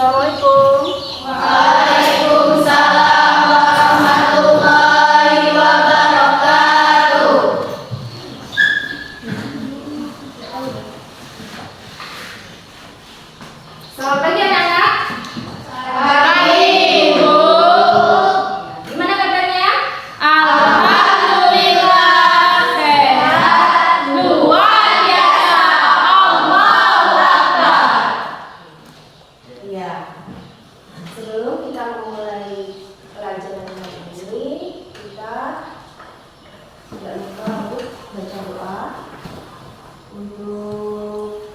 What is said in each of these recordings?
Assalamualaikum. Waalaikumsalam warahmatullahi wabarakatuh. Selamat pagi anak-anak. Pagi, Bu. Gimana kabarnya? Alhamdulillah sehat luar biasa. Allahu Akbar. Iya. Sebelum kita memulai pelajaran hari ini, kita tidak lupa untuk baca doa. Untuk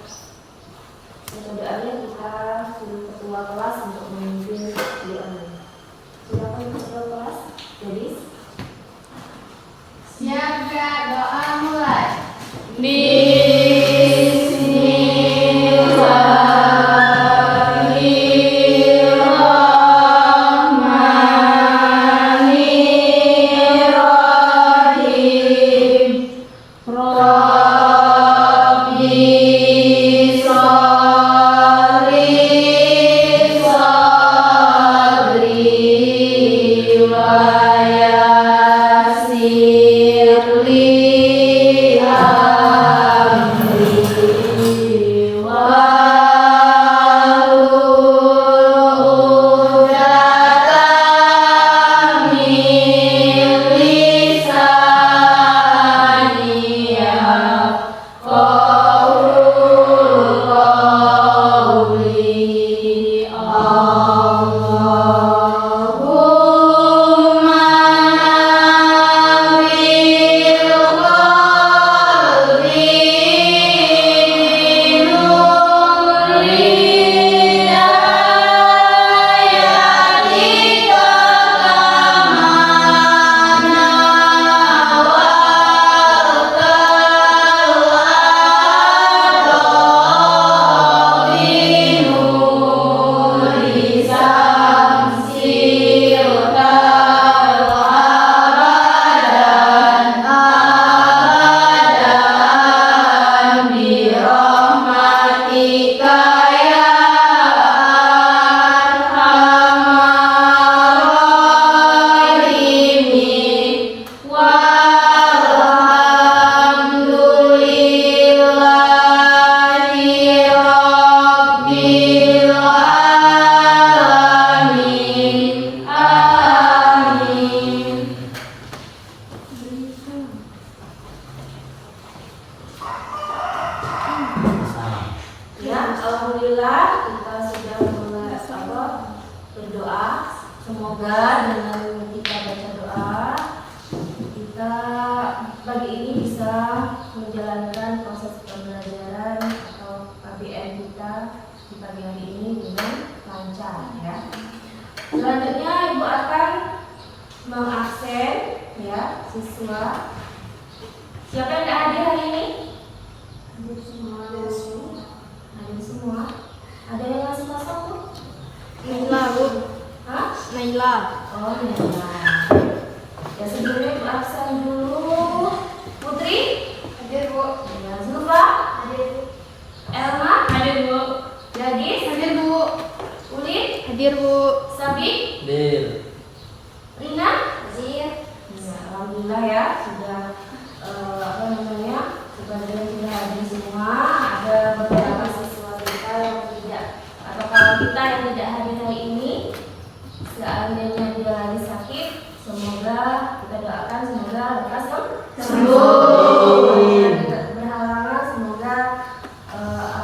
doanya kita suruh ketua kelas untuk memimpin doanya. Silakan ketua kelas, Gadis. Siaga doa mulai. Bismillahirrahmanirrahim. Rabbi sholli sadri wa yassir li amri wahlul 'uqdatam min lisani yafqahul qawli. Allahumma nawwir qalbi binuril ayatika kama nawwarta binuri samsil abadan birahmatika ya arhamar rahimin. Walhamdulillahi rabbil alamin. Amin. Ya, alhamdulillah kita sudah mulai berdoa. Semoga dengan kita baca doa, kita pagi ini bisa menjalankan proses pembelajaran atau KBM kita di pagi hari ini dengan lancar ya. Selanjutnya Ibu akan mengabsen ya siswa. Siapa yang tidak hadir hari ini? Hadir semua. Hadir semua. Ada yang ngasih kosong tuh? Naila, Bu. Hah? Naila. Oh ya. Ya sebelumnya Ibu absen dulu. Putri? Hadir, Bu. Ya, Zulfa? Hadir. Elma? Hadir, Bu. Gadis? Hadir, Bu. Ulin? Hadir, Bu. Sabi? Dir. Rina? Hadir. Ya, alhamdulillah ya sudah sebagian sudah hadir semua. Ada beberapa siswa kita yang tidak atau kawan kita yang tidak hadir hari ini. Seandainya dia lagi sakit, semoga kita doakan semoga lekas sembuh. Kita berhalangan semoga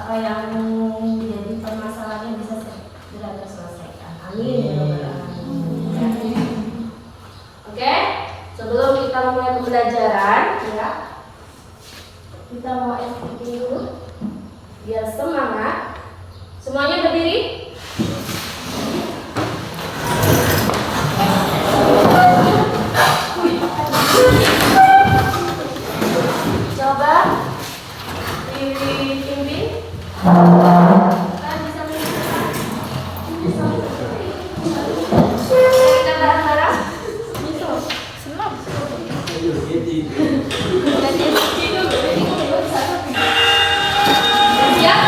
apa yang menjadi permasalahannya bisa segera terselesaikan. Amin ya rabbal alamin. Oke, sebelum kita mulai pembelajaran ya, kita mau SPP dulu biar semangat. Semuanya berdiri. Coba dipimpin. Kan bisa menunjukkan. Kita bareng-bareng. Senang. Siap?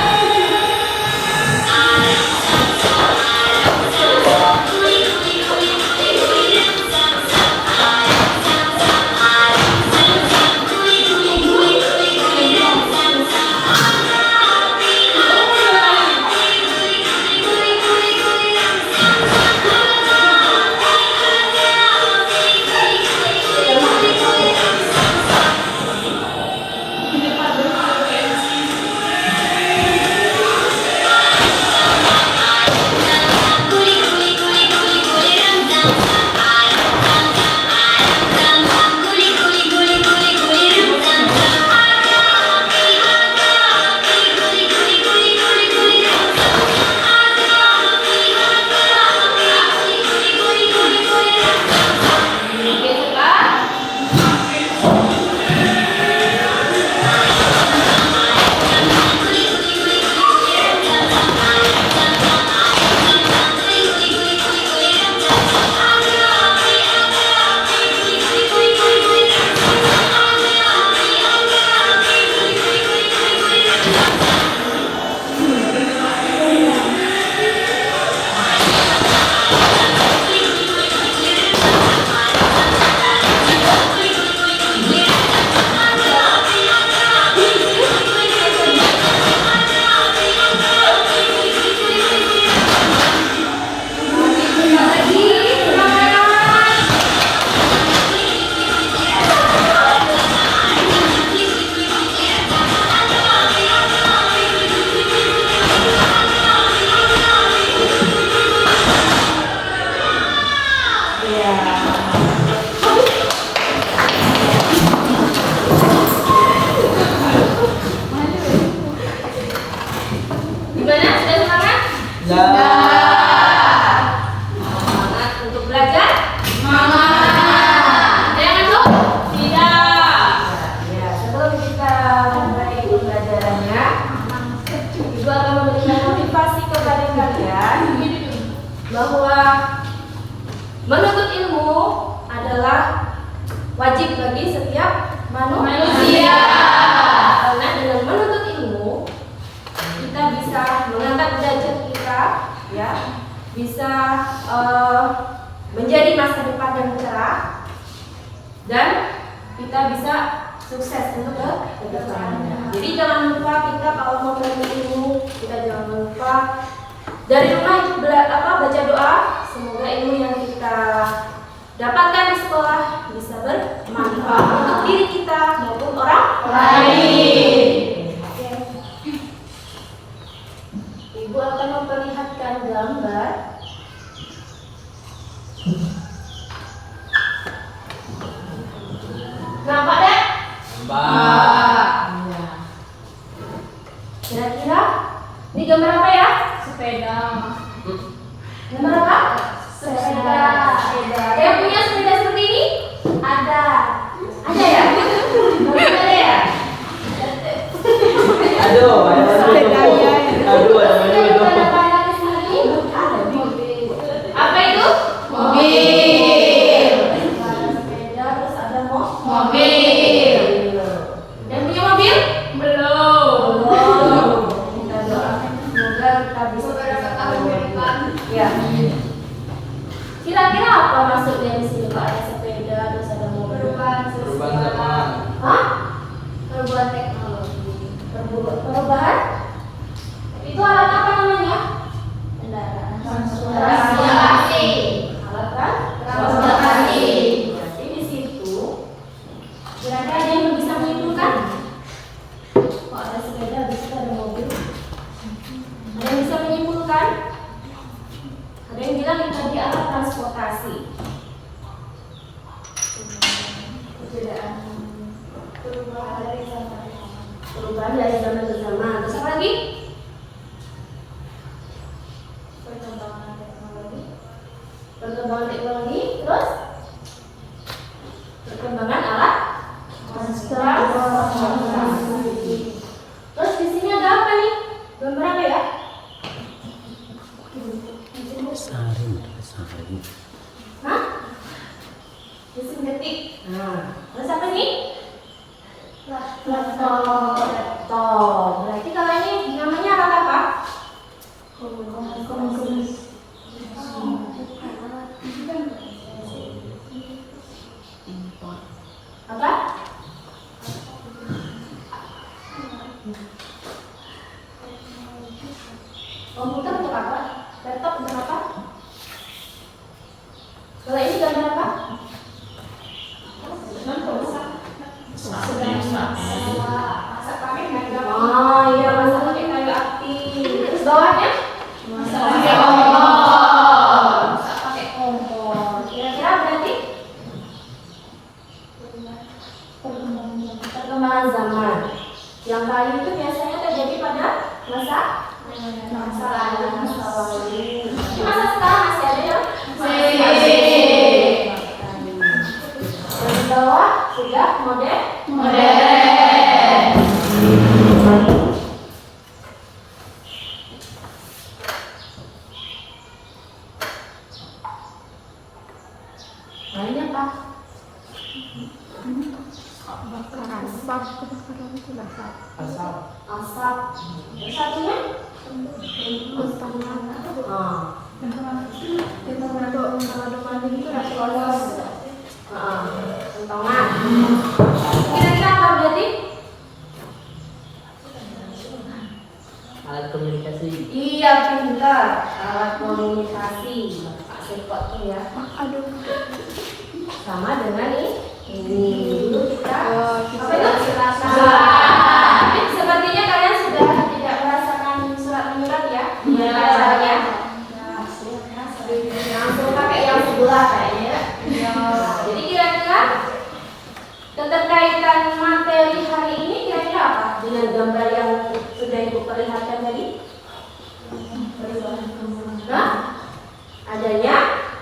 Semangat untuk belajar? Ada yang ngantuk? Tidak. Ya, sebelum kita mulai pembelajarannya, Ibu akan memberikan motivasi kepada kalian bahwa menuntut ilmu adalah wajib bagi setiap manusia. Karena dengan menuntut ilmu kita bisa mengangkat derajat kita, ya, bisa menjadi masa depan yang cerah, dan kita bisa sukses untuk ke depannya. Jadi jangan lupa kita kalau mau menuntut ilmu, kita jangan lupa dari rumah itu baca doa, semoga ilmu yang kita dapatkan di sekolah bisa bermanfaat untuk diri kita maupun orang lain. Oke. Ibu akan memperlihatkan gambar. Nampak deh? Iya. Kira-kira ini gambar apa ya? Sepeda. Gambar apa? Sepeda. Yang punya sepeda seperti ini? Ada. Ada ya? Ada ya? Aduh, Apa itu? Mobil. Sepeda, terus ada Mobil. Yang punya mobil? Belum. Kita doakan semoga kita bisa ya. Kira-kira apa maksudnya di sini Pak? Ada sepeda, terus ada mobil. Perubahan zaman. Hah? Perubahan teknologi. Perubahan? Itu alat apa namanya? Kendaraan. Transportasi. Alat transportasi. Berarti di situ kira-kira ada yang bisa menyimpulkan? Kok ada sepeda, habis itu ada mobil? Ada yang bisa menyimpulkan? Ada yang bilang itu tadi alat transportasi. Perbedaan. Perubahan dari zaman ke zaman. Terus apa lagi? Perkembangan teknologi. Perkembangan teknologi. Terus perkembangan alat transportasi. Terus di sini ada apa nih? Gambar apa ya? Saring. Hah? Mesin ketik. Nah, terus apa nih? Laptop. Berarti kalau ini namanya alat apa? Apa? Komputer untuk apa? Laptop untuk apa? Kalau ini gambar apa? Masak pakai kayu api. Oh iya, masak pakai kayu api. Terus bawahnya? Masak pakai kompor. Masak pakai kompor. Kira-kira berarti perkembangan zaman. Yang kayu itu biasanya terjadi pada masa lalu. Ini masa sekarang masih ada ya? Masih. Yang di bawah sudah modern. Lainnya apa? Asap. Yang satunya? Kentongan. Kira-kira apa berarti? Alat komunikasi. Iya, pintar. Alat komunikasi. Pak Sekot tuh ya. Sama dengan ini. Dulu kita apa itu? Sepertinya kalian sudah tidak merasakan surat menyurat ya? Iya. Caranya. Langsung pakai yang sebelah kayaknya. Jadi kira-kira keterkaitan materi hari ini kira-kira apa dengan gambar yang sudah Ibu perlihatkan tadi? Nah, adanya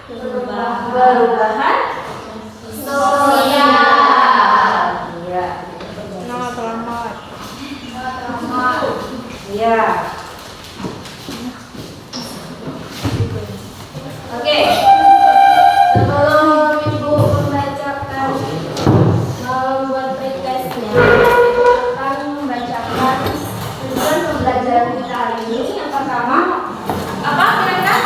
perubahan sosial. Ya. Ya. Oke. Sebelum Ibu membacakan membuat pretestnya, Ibu akan membacakan tujuan pembelajaran kita hari ini. Yang pertama, apa kira-kira?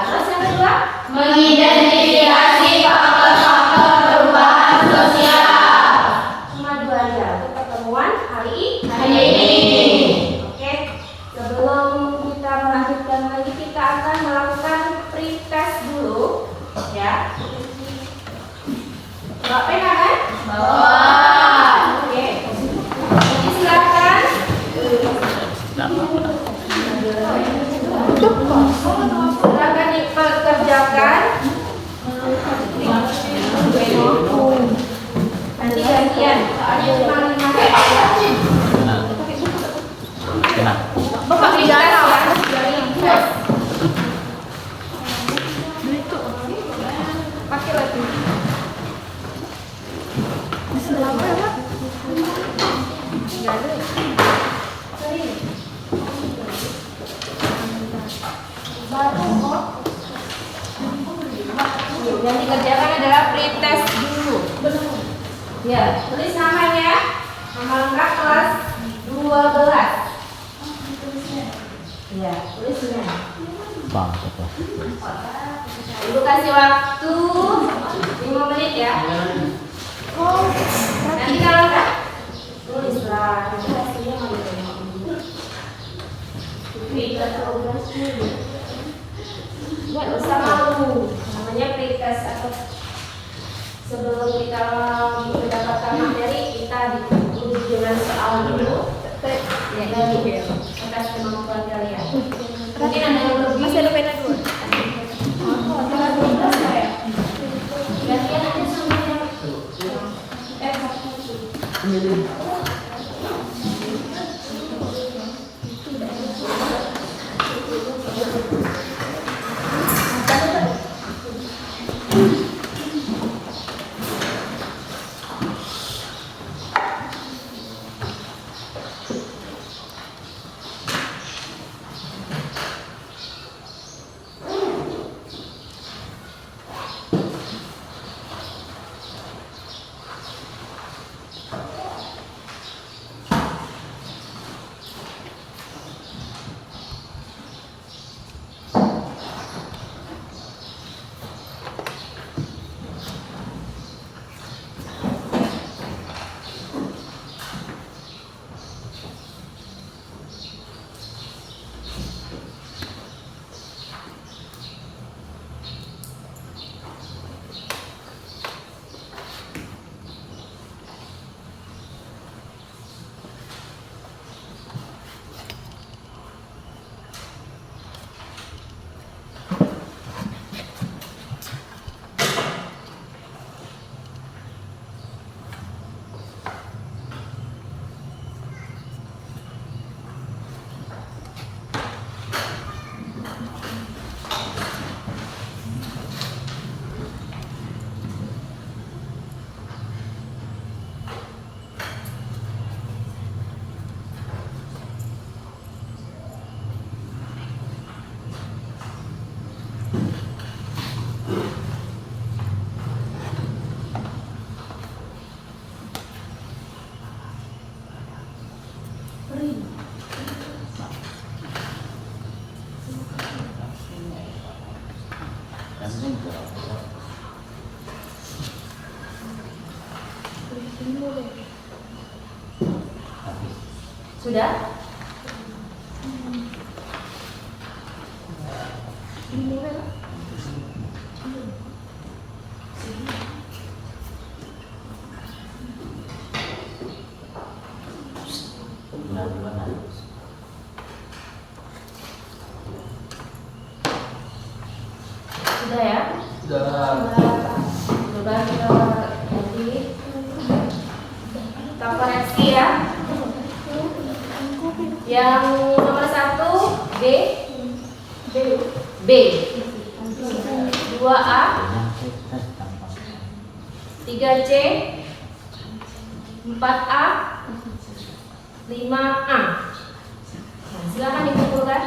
Terus yang kedua? Mengidentifikasi faktor-faktor perubahan sosial. Cuma dua aja untuk pertemuan hari Hari ini. Oke, sebelum kita melanjutkan lagi, kita akan melakukan pretest dulu, ya. Bawa pena kan? Oke. Jadi silakan. Silakan dikerjakan. Nanti gantian. Soalnya cuma 5 menit. Bapak bicara ya, dari tes. Pakai lagi. Apa ya, Pak? Enggak ada. Sorry. Baru kok. Yang dikerjakan adalah pretest dulu. Ya, tulis namanya. Nama lengkap kelas 12. Ya, tulisnya. Ibu kasih waktu 5 menit ya. Nanti kalau enggak, tulislah. Nanti hasilnya mau diterima. Nggak usah malu. Namanya pretest atau sebelum kita mendapatkan materi, kita diuji dengan soal dulu. Ya, dari atas kemampuan kalian. Mungkin ada yang lebih. Masih ada pena 2. Gantian aja sama yang sudah? Sudah ya? Sudah kita ganti. Kita koreksi ya. Yang nomor 1 B. 2A. 3C. 4A. 5A. Nah, silakan dikumpulkan.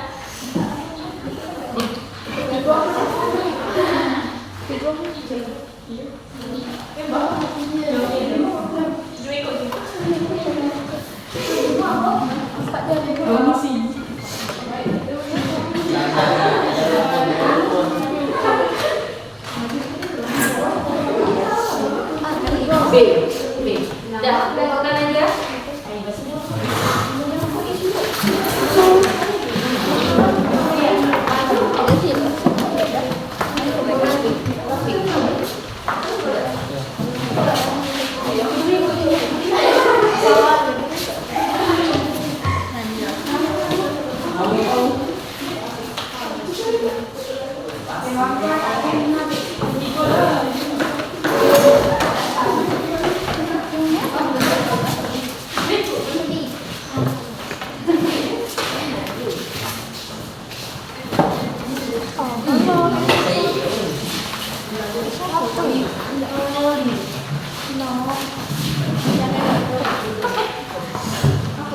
B. Dah, kumpulkan aja.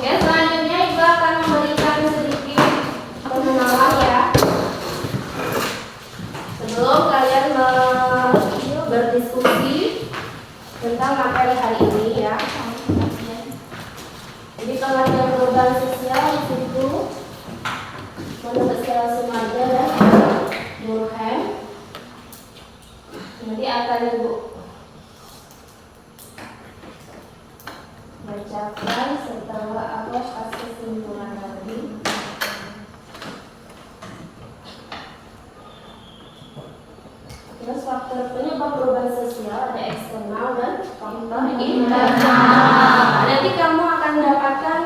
Oke, selanjutnya Ibu akan memberikan sedikit pengenalan ya. Sebelum kalian berdiskusi tentang materi hari ini ya. Jadi pengajian global sosial itu menurut Stella Sumaja dan Burhan. Nanti akan Ibu bacakan setelah aku kasih kesimpulan tadi. Terus faktor penyebab perubahan sosial ada eksternal dan faktor internal. Nanti kamu akan mendapatkan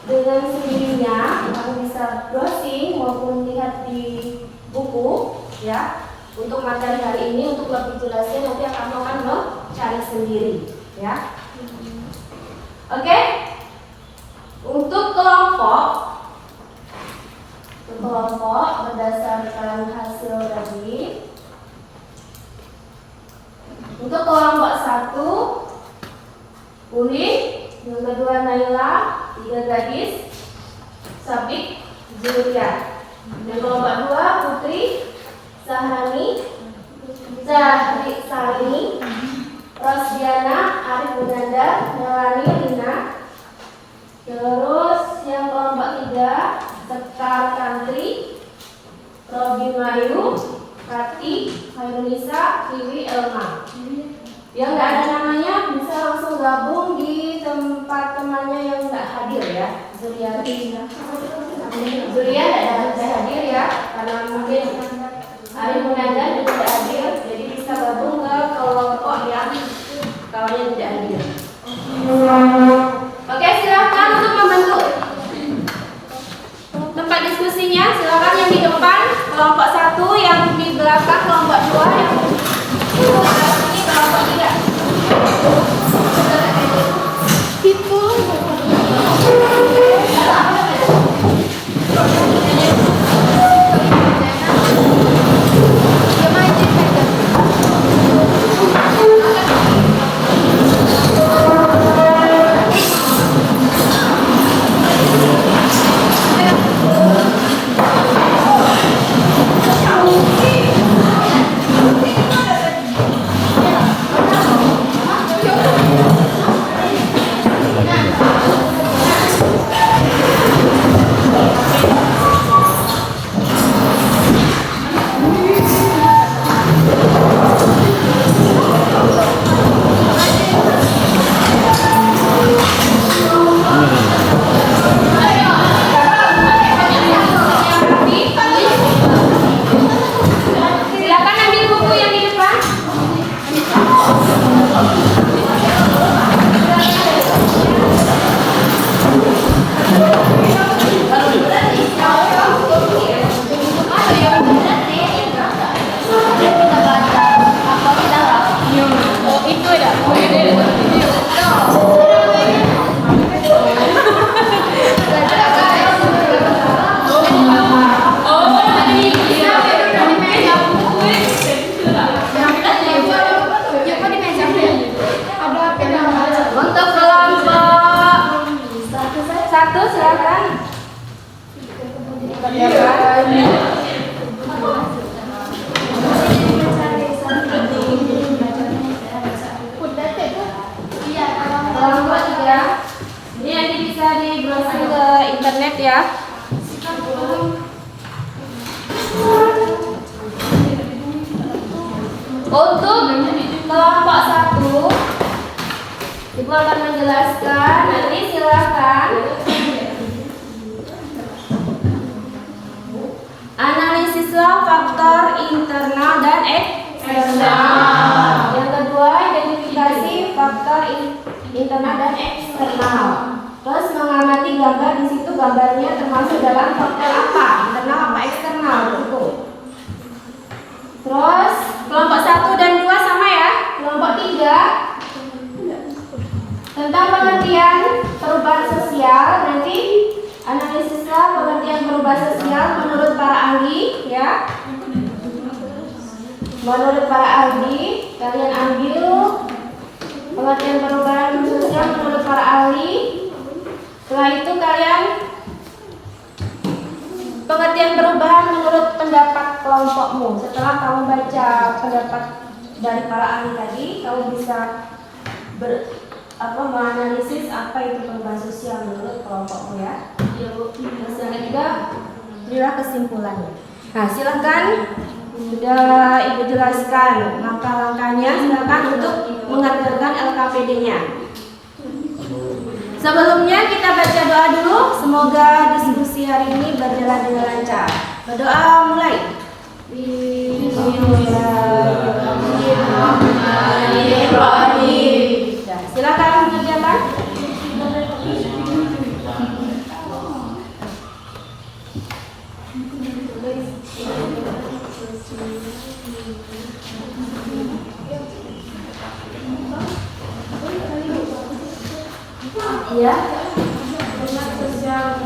dengan sendirinya, kamu bisa browsing maupun lihat di buku ya. Untuk materi hari ini untuk lebih jelasnya nanti kamu akan mencari sendiri ya. Oke? Untuk kelompok berdasarkan hasil tadi. Untuk kelompok 1 Uli, yang kedua Naila, 3 gadis, Sabik, Julia. Yang kelompok 2 Putri, Sahrani, Salini, Rosdiana, Arif Gunanda, Melani, Lina. Terus yang kelompok 3 Sekar Kantri, Robi Mayu, Rati, Khairunisa, Kiwi, Elma. Yang nggak ada namanya bisa langsung gabung di tempat temannya yang nggak hadir ya. Zulia tidak hadir ya, karena mungkin Arif Gunanda juga tidak hadir, jadi bisa gabung ke kelompok yang kawannya tidak hadir. Oke, silakan untuk membentuk tempat diskusinya. Silakan yang di depan kelompok 1, yang di belakang kelompok 2, yang ini kelompok 3. bisa di browsing ke internet ya. Untuk kelompok 1 Ibu akan menjelaskan, nanti silakan analisislah faktor internal dan eksternal. Yang kedua, identifikasi faktor internal dan eksternal. Terus mengamati gambar, di situ gambarnya termasuk dalam faktor apa? Internal apa eksternal? Gitu. Terus kelompok 1 dan 2 sama ya. Kelompok 3 tentang pengertian perubahan sosial, nanti analisislah pengertian perubahan sosial menurut para ahli ya. Menurut para ahli, kalian ambil pengertian perubahan sosial menurut para ahli. Setelah itu kalian pengertian perubahan menurut pendapat kelompokmu. Setelah kamu baca pendapat dari para ahli tadi, kamu bisa menganalisis apa itu perubahan sosial menurut kelompokmu ya. Terus yang ketiga, berilah kesimpulannya. Nah, silakan sudah Ibu jelaskan langkah-langkahnya. Silakan untuk mengaturkan LKPD-nya. Sebelumnya kita baca doa dulu. Semoga diskusi hari ini berjalan dengan lancar. Berdoa mulai. Bismillahirrahmanirrahim. Silakan mengerjakan. Ya. Sosial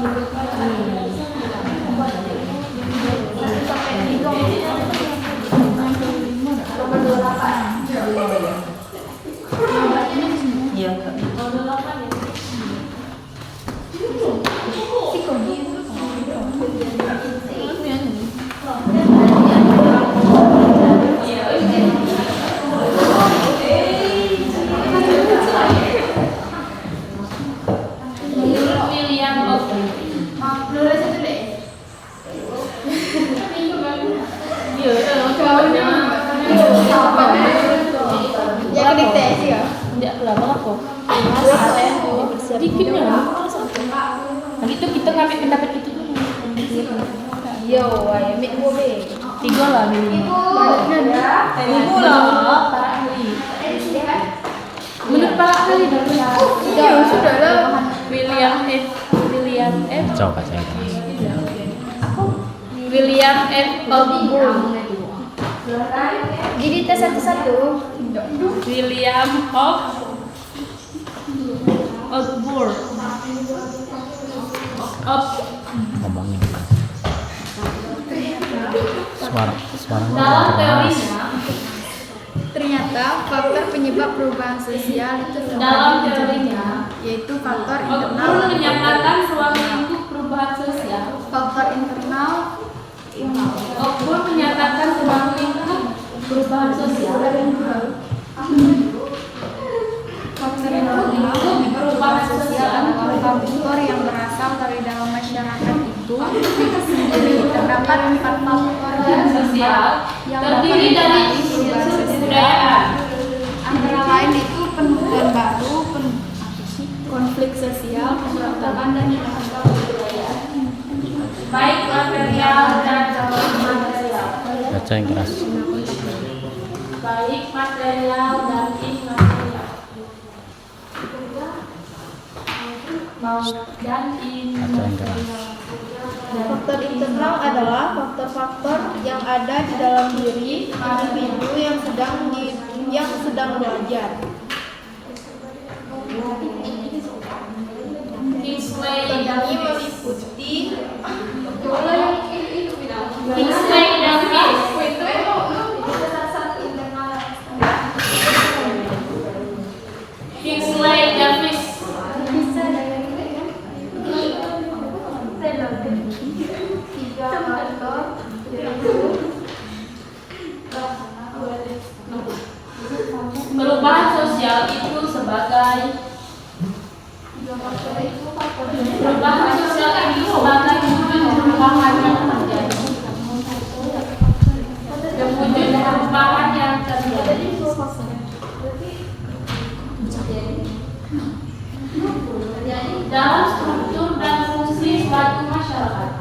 Gitu kita ngambil pendapat itu dulu. Yo, ay, ambil dua be. Tiga lah minimal. Ibu lah. Para ahli. Menurut para ahli dong. Ya sudah lah. William F. Coba saya. William F. Osborne. Jadi tes satu-satu. William Osborne. Ngomongin. Suara. Dalam teorinya, ternyata faktor penyebab perubahan sosial itu dalam teorinya yaitu faktor internal. Osborne menyatakan ruang lingkup perubahan sosial. Faktor internal. Osborne menyatakan ruang lingkup perubahan sosial. Faktor internal perubahan sosial adalah faktor yang berasal dari dalam masyarakat itu sendiri. Terdapat 4 faktor Sosial yang terdiri dari perubahan sosial. kebudayaan, Antara lain itu penemuan baru, konflik sosial, pemberontakan dan kebudayaan. baik material dan imaterial. Baca yang keras. Baik material dan imaterial. Dan Baca yang keras. Faktor internal adalah faktor-faktor yang ada di dalam diri individu yang sedang belajar. Kingsley Ini meliputi Davis, Kingsley Davis, tiga faktor perubahan sosial itu sebagai Perubahan sosial ini sebagai wujud perubahan yang terjadi. Wujud perubahan yang terjadi dalam struktur dan fungsi suatu masyarakat.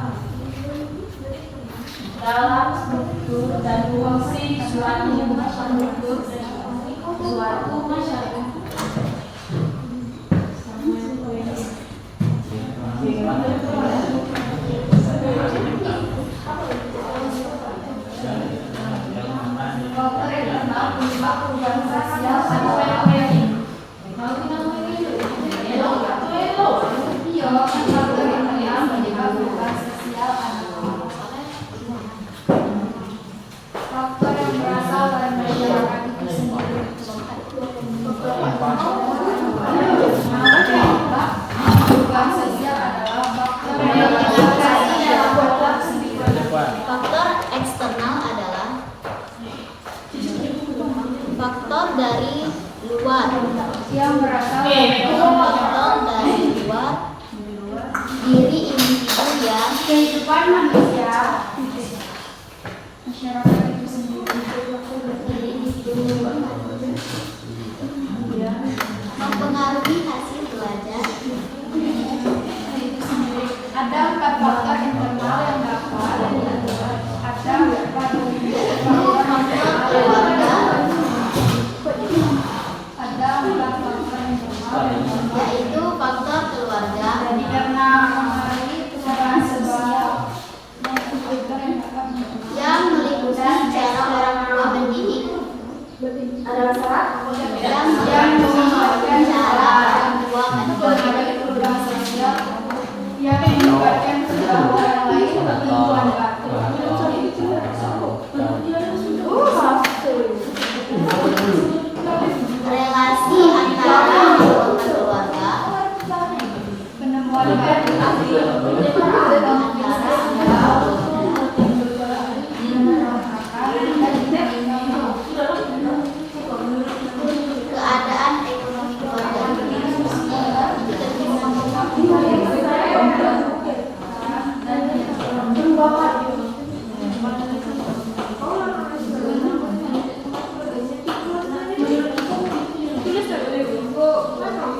Dalam struktur dan fungsi suatu masyarakat. Faktor yang berasal dari masyarakat itu sendiri. Perubahan sosial adalah faktor yang berasal dari masyarakat sendiri. Faktor eksternal adalah faktor dari luar. Yang berasal dari Faktor dari luar diri individu yang kehidupan manusia. Masyarakat itu sendiri. mempengaruhi hasil belajar. Ada 4 faktor internal yang dapat ada 4 Faktor keluarga ada 4 faktor internal yaitu faktor keluarga karena mempengaruhi perubahan sosial yang meliputi cara orang tua mendidik, Ada masalah? yang melibatkan cara orang tua mendidik. perubahan sosial yang menyebabkan perubahan orang lain lingkungan baru. Relasi antara anggota keluarga Penemuan baru keadaan ekonomi keluarga.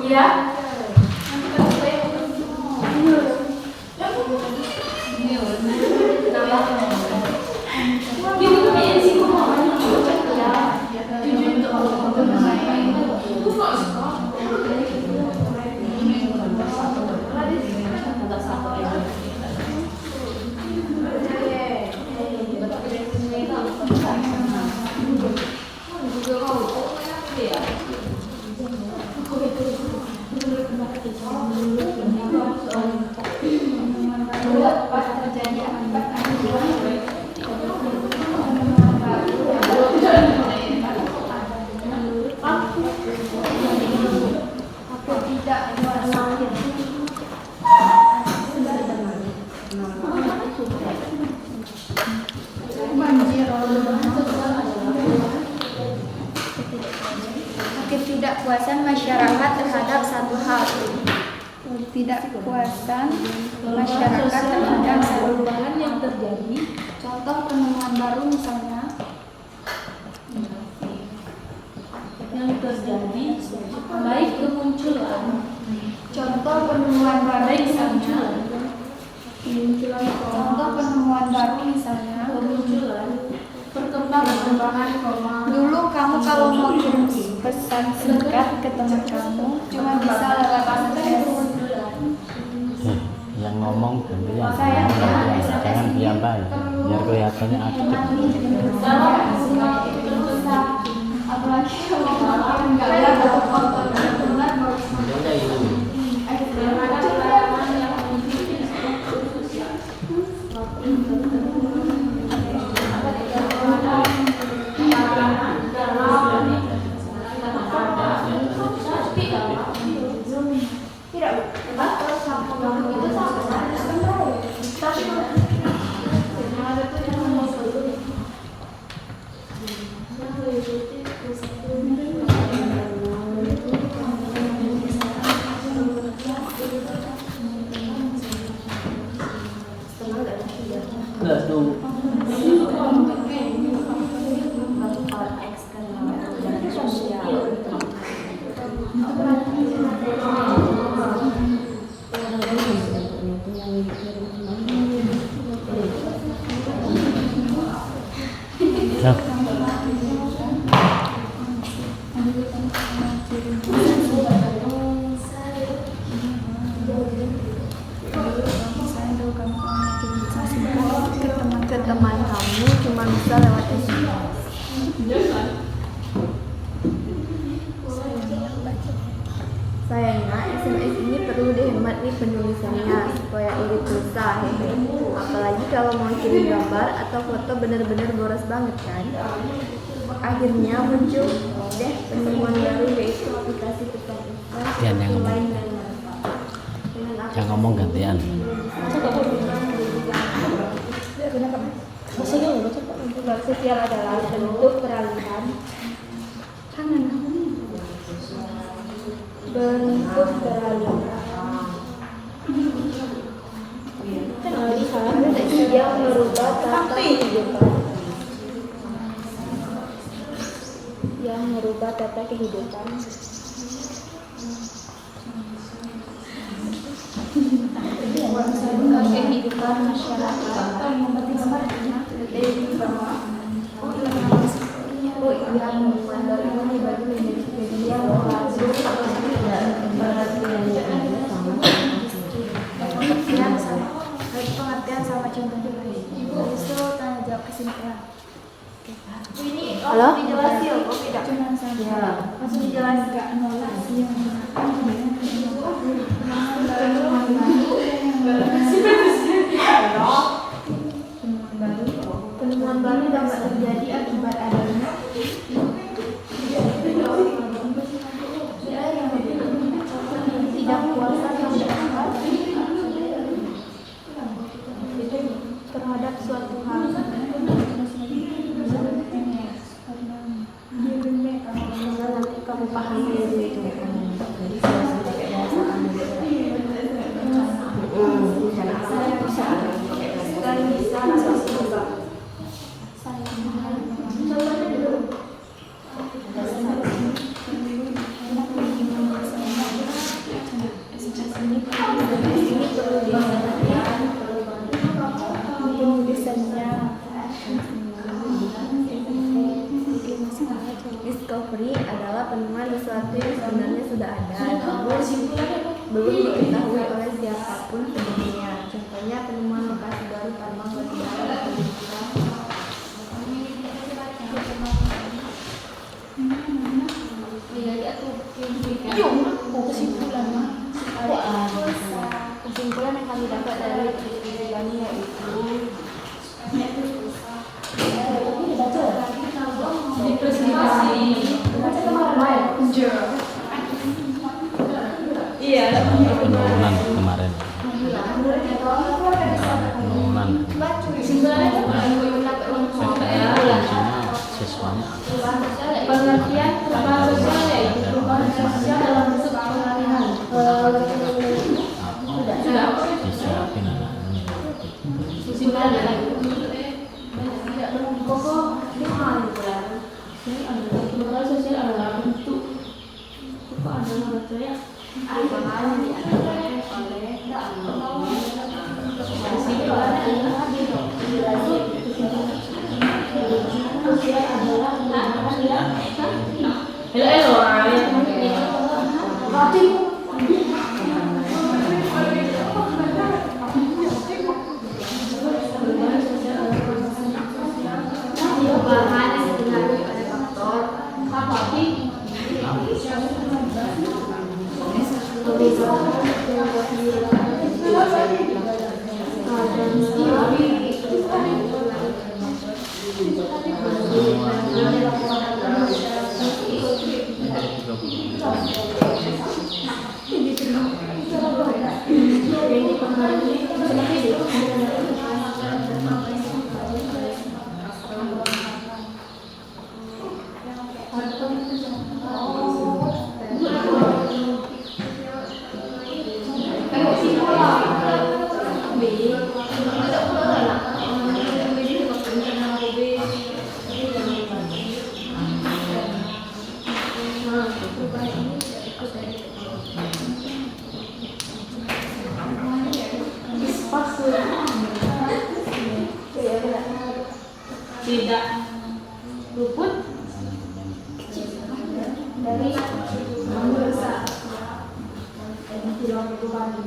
Ya. Ketidakpuasan masyarakat terhadap satu hal. Ketidakpuasan masyarakat terhadap satu Perubahan yang terjadi. contoh penemuan baru misalnya Baik kemunculan. contoh penemuan baru Baik misalnya kemunculan. contoh penemuan baru misalnya Kemunculan. Perkembangan. dulu kamu kalau mau kirim pesan singkat ke teman kamu cuma bisa lewat SMS. Yang ngomong gantian, Saya jangan diam baik, biar kelihatannya aktif. Apalagi kalau nggak ada foto internet faktor eksternal dan sosial. Ya. Ke teman kamu cuma bisa lewat SMS. Sayangnya SMS ini perlu dihemat nih penulisannya supaya irit pulsa. Apalagi kalau mau kirim gambar atau foto bener-bener boros banget kan. Akhirnya muncul deh penemuan baru yaitu aplikasi pesan instan Gantian yang ngomong. lain dan manfaat. Yang ngomong gantian. Hubungan sosial adalah bentuk peralihan yang merubah tata kehidupan. Kehidupan masyarakat. Pengertian sama contoh dulu. Itu tanya jawab kesimpulan. Halo? Dijelasin kok tidak? Cuman saja. Langsung dijelasin. Penemuan baru dapat terjadi akibat adanya ketidakpuasan masyarakat terhadap suatu hal. Nanti kamu pahami dulu itu. Jadi saya sudah kayak bahasa kamu. Saya bisa sekali bisa Discovery adalah penemuan sesuatu yang sebenarnya sudah ada, namun belum diketahui oleh siapapun sebelumnya. Contohnya penemuan lokasi baru tambang batu bara atau digital. Kesimpulan yang kami dapat dari penelitian ini yaitu Penurunan kemarin. Penurunan. Siswanya pengertian perubahan sosial yaitu perubahan sosial dalam bentuk peralihan. disiapin anaknya. Kesimpulan adalah tidak berkokok lima bulan. Ini adalah perubahan sosial adalah bentuk adalah percaya perubahan yang diadakan oleh kesimpulan adalah sosial adalah perubahan yang dipengaruhi oleh faktor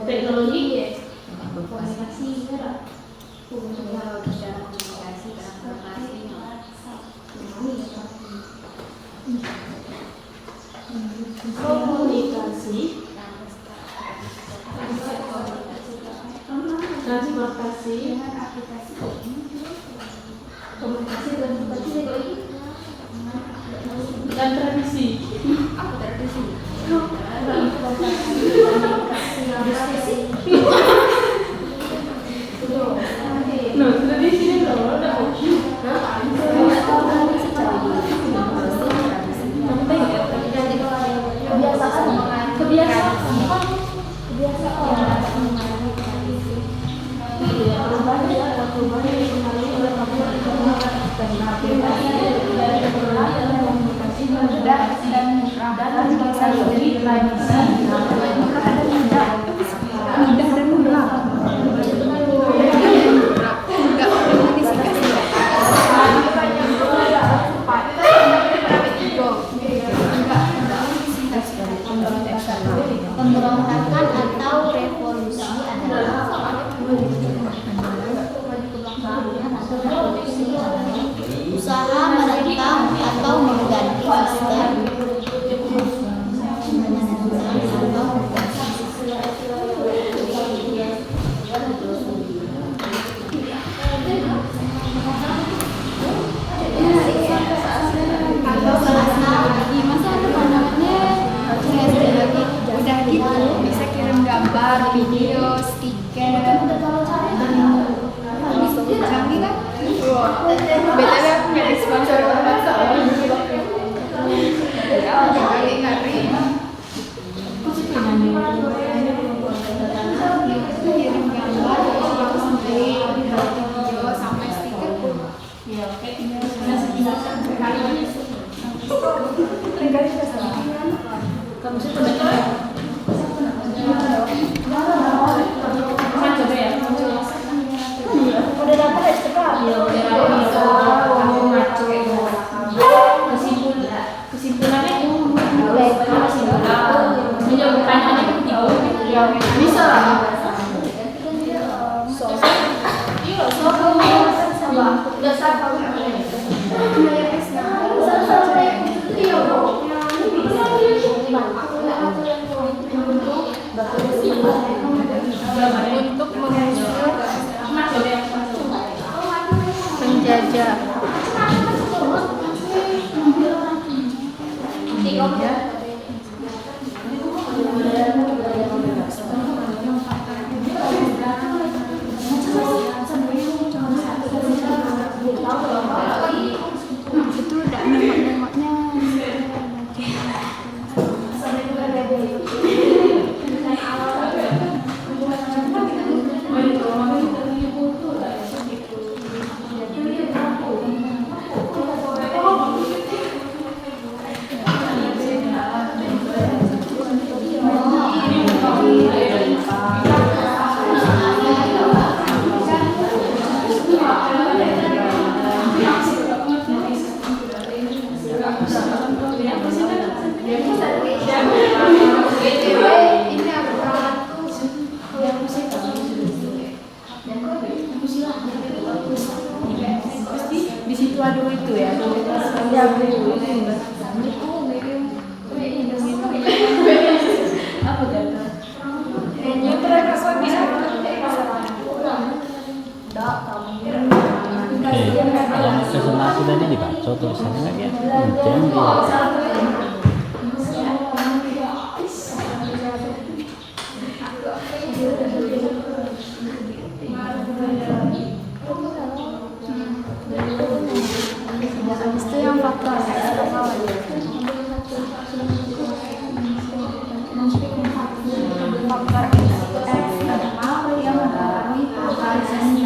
teknologi ya. Komunikasi ya. Kalau bicara komunikasi transportasi. Komunikasi, transportasi, dan tradisi. No, tradisi ini loh, udah Pemberontakan atau revolusi adalah usaha menentang atau mengganti sistem. Udah gitu bisa kirim gambar, video, stiker, canggih kan? BTW aku nggak sponsor kirim gambar, video sampai stiker pun. ya oke. Kamu sih coba ya. Coba ya. Udah dapat ya cepat. Ya udah aku ngaco. Kesimpulannya menjawab pertanyaannya ketiga. Bisa lah. Iya, sama. Udah sama. Untuk mengusir penjajah. Itu udah nengok-nengoknya. Di situ ada itu ya. Apa kata? Yang presentasi tadi dibaca tulisannya ya. Hujan dia. Habis itu yang faktor eksternal. Faktor eksternal yang mempengaruhi lokalisasi.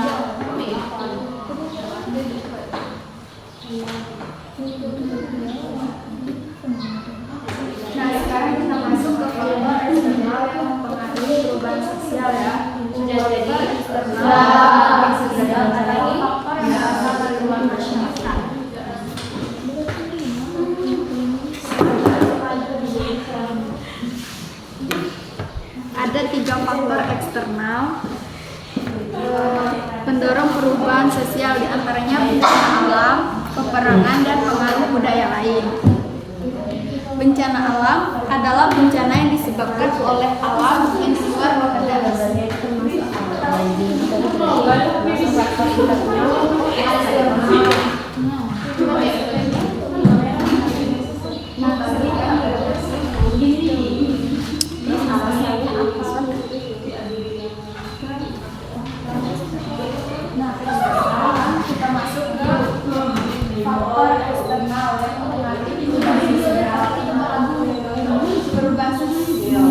Nah, sekarang kita masuk ke faktor eksternal yang mempengaruhi perubahan sosial ya. Sudah jadi eksternal sosial adalah faktor yang berasal dari luar masyarakat. ada 3 faktor eksternal pendorong perubahan sosial, diantaranya bencana alam, peperangan, dan pengaruh budaya lain. Bencana alam adalah bencana yang disebabkan oleh alam yang di luar kendali. Kita masuk ke faktor eksternal yang mengaruhi perubahan sosial.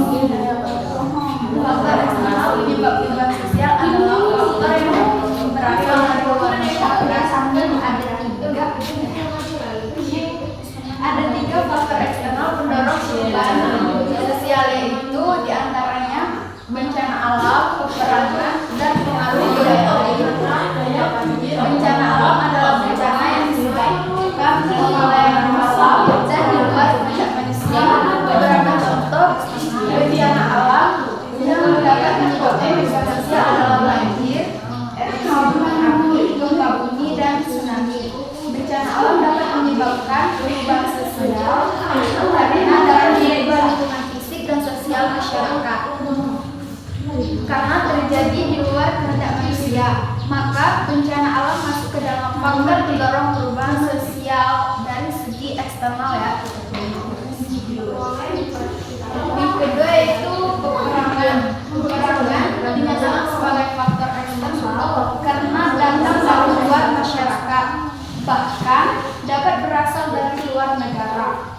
Faktor eksternal penyebab perubahan sosial adalah faktor yang berasal dari luar masyarakat. Ada tiga faktor eksternal pendorong perubahan sosial, yaitu diantaranya bencana alam, peperangan, dan pengaruh budaya lain. Bencana alam adalah bencana yang disebabkan oleh alam dan di luar kehendak manusia. Beberapa contoh bencana alam yang dapat menyebabkan perubahan sosial adalah banjir, erupsi, gempa bumi, dan tsunami. Bencana alam dapat menyebabkan perubahan sosial karena dapat mengubah lingkungan fisik dan sosial masyarakat. Karena terjadi di luar kehendak manusia, maka bencana alam masuk ke dalam faktor pendorong perubahan sosial dari segi eksternal ya. Yang kedua yaitu peperangan. Peperangan dinyatakan sebagai faktor eksternal karena datang dari luar masyarakat, bahkan dapat berasal dari luar negara.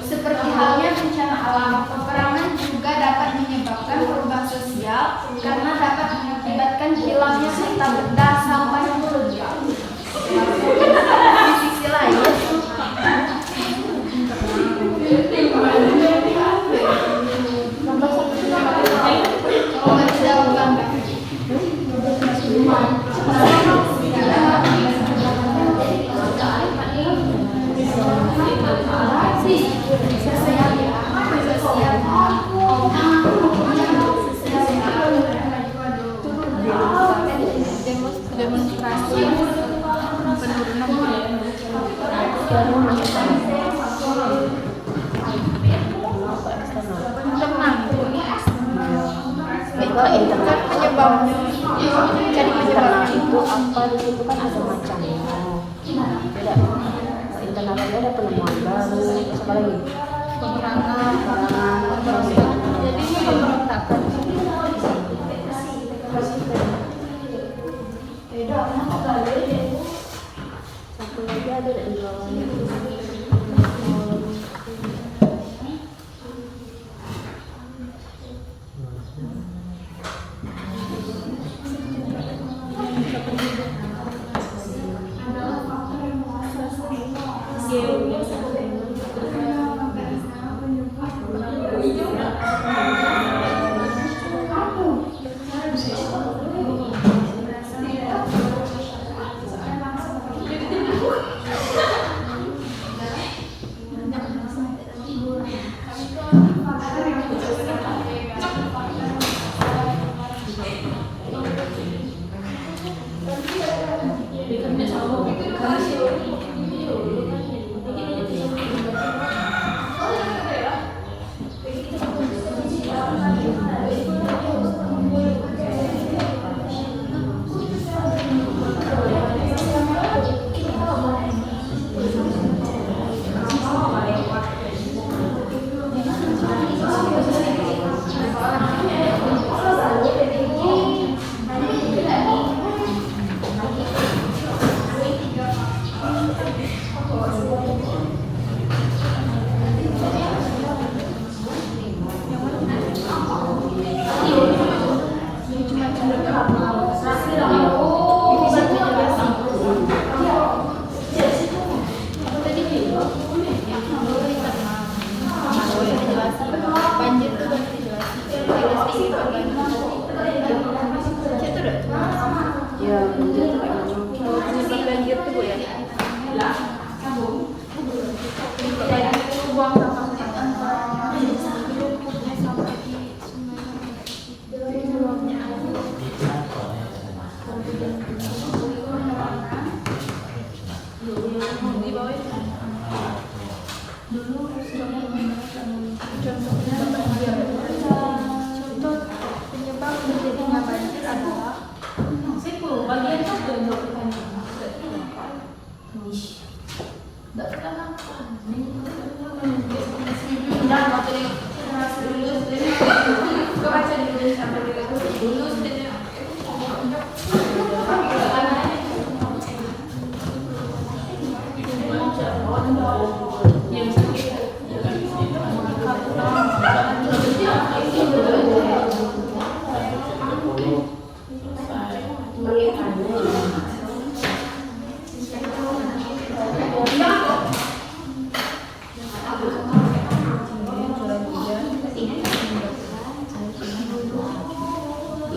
Seperti halnya bencana alam, peperangan juga dapat menyebabkan perubahan sosial karena dapat mengakibatkan hilangnya harta benda sampai kerugian. Di sisi lain, demonstrasi penurunan itu kan penyebabnya. Jadi penyebabnya itu apa? Itu kan ada macamnya. Beda. Internal ada penemuan baru, apa lagi? Peperangan. Jadi pemberontakan. Satu lagi ada di bawahnya.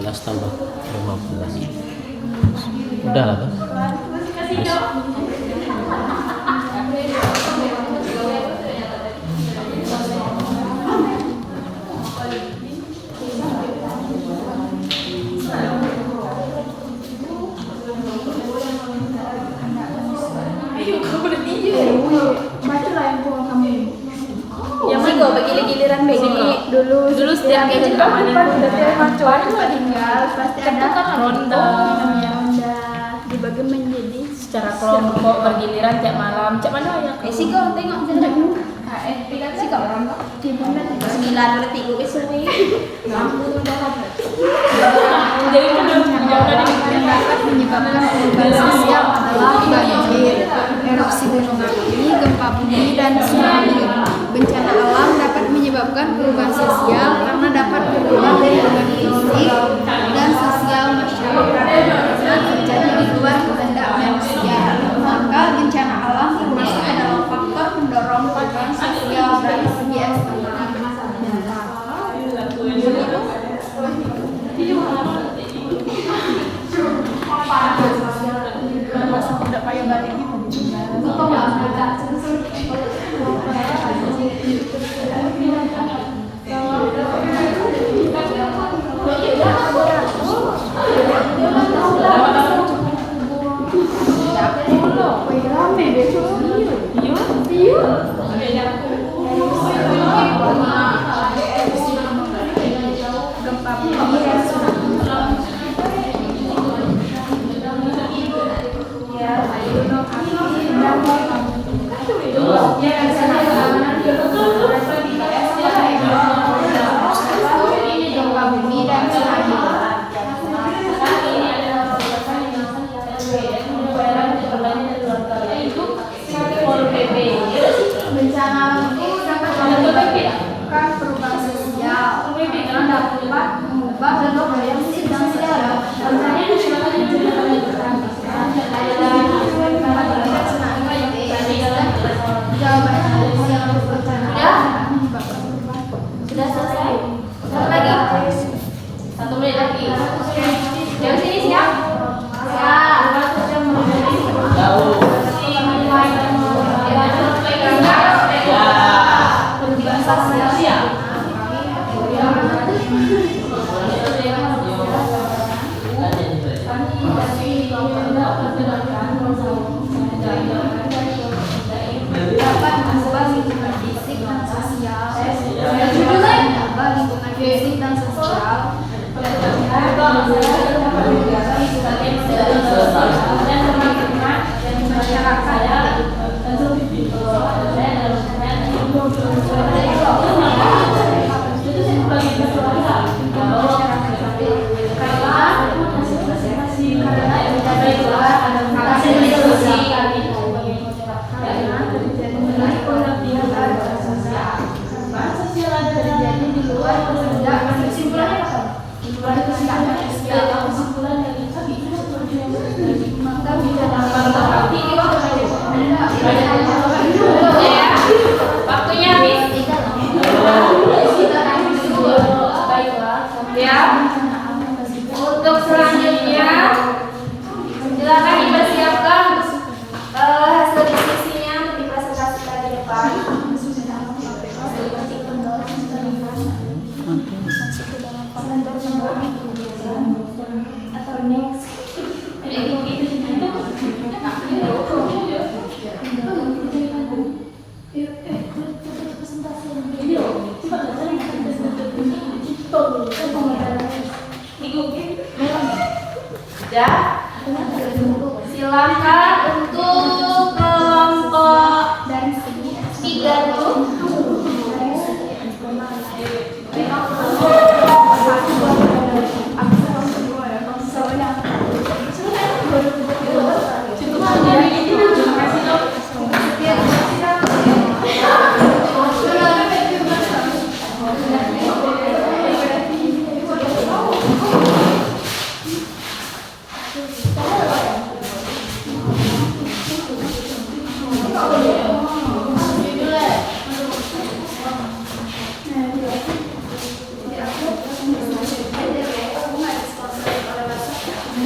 15 tambah 15. Udah lah tuh. Yang sih kok bagi giliran begini dulu setiap gadget amanin tempat tinggal pasti ada kan ronda ronda dibagi menjadi secara kelompok bergiliran tiap malam. Cak mana ya? sih kok tengok jendela sih kok gimana 9 detik gue suwi Jadi kan yang dapat menyebabkan perubahan sosial adalah banjir, erupsi gunung api, gempa bumi, dan tsunami. Bencana alam dapat menyebabkan perubahan sosial karena dapat berubah dari hubungan fisik dan sosial masyarakat karena terjadi di luar kehendak manusia. Maka bencana alam termasuk dalam faktor mendorong perubahan sosial dari segi estetik. udah payah balik gitu. Bencana alam itu dapat menyebabkan perubahan sosial karena dapat mengubah bentuk gaya fisik dan sosial. Sudah selesai? Satu lagi? 1 menit lagi. Dari sini siap? Siap. Dapat mengubah lingkungan fisik dan sosial. Mengubah lingkungan fisik dan sosial. Terjadi di luar kehendak manusia. Maka Waktunya habis. Ya. Untuk selanjutnya, silakan dipersiapkan hasil diskusinya untuk dipresentasikan di depan. Atau next. Ya, silakan untuk kelompok 3 dulu.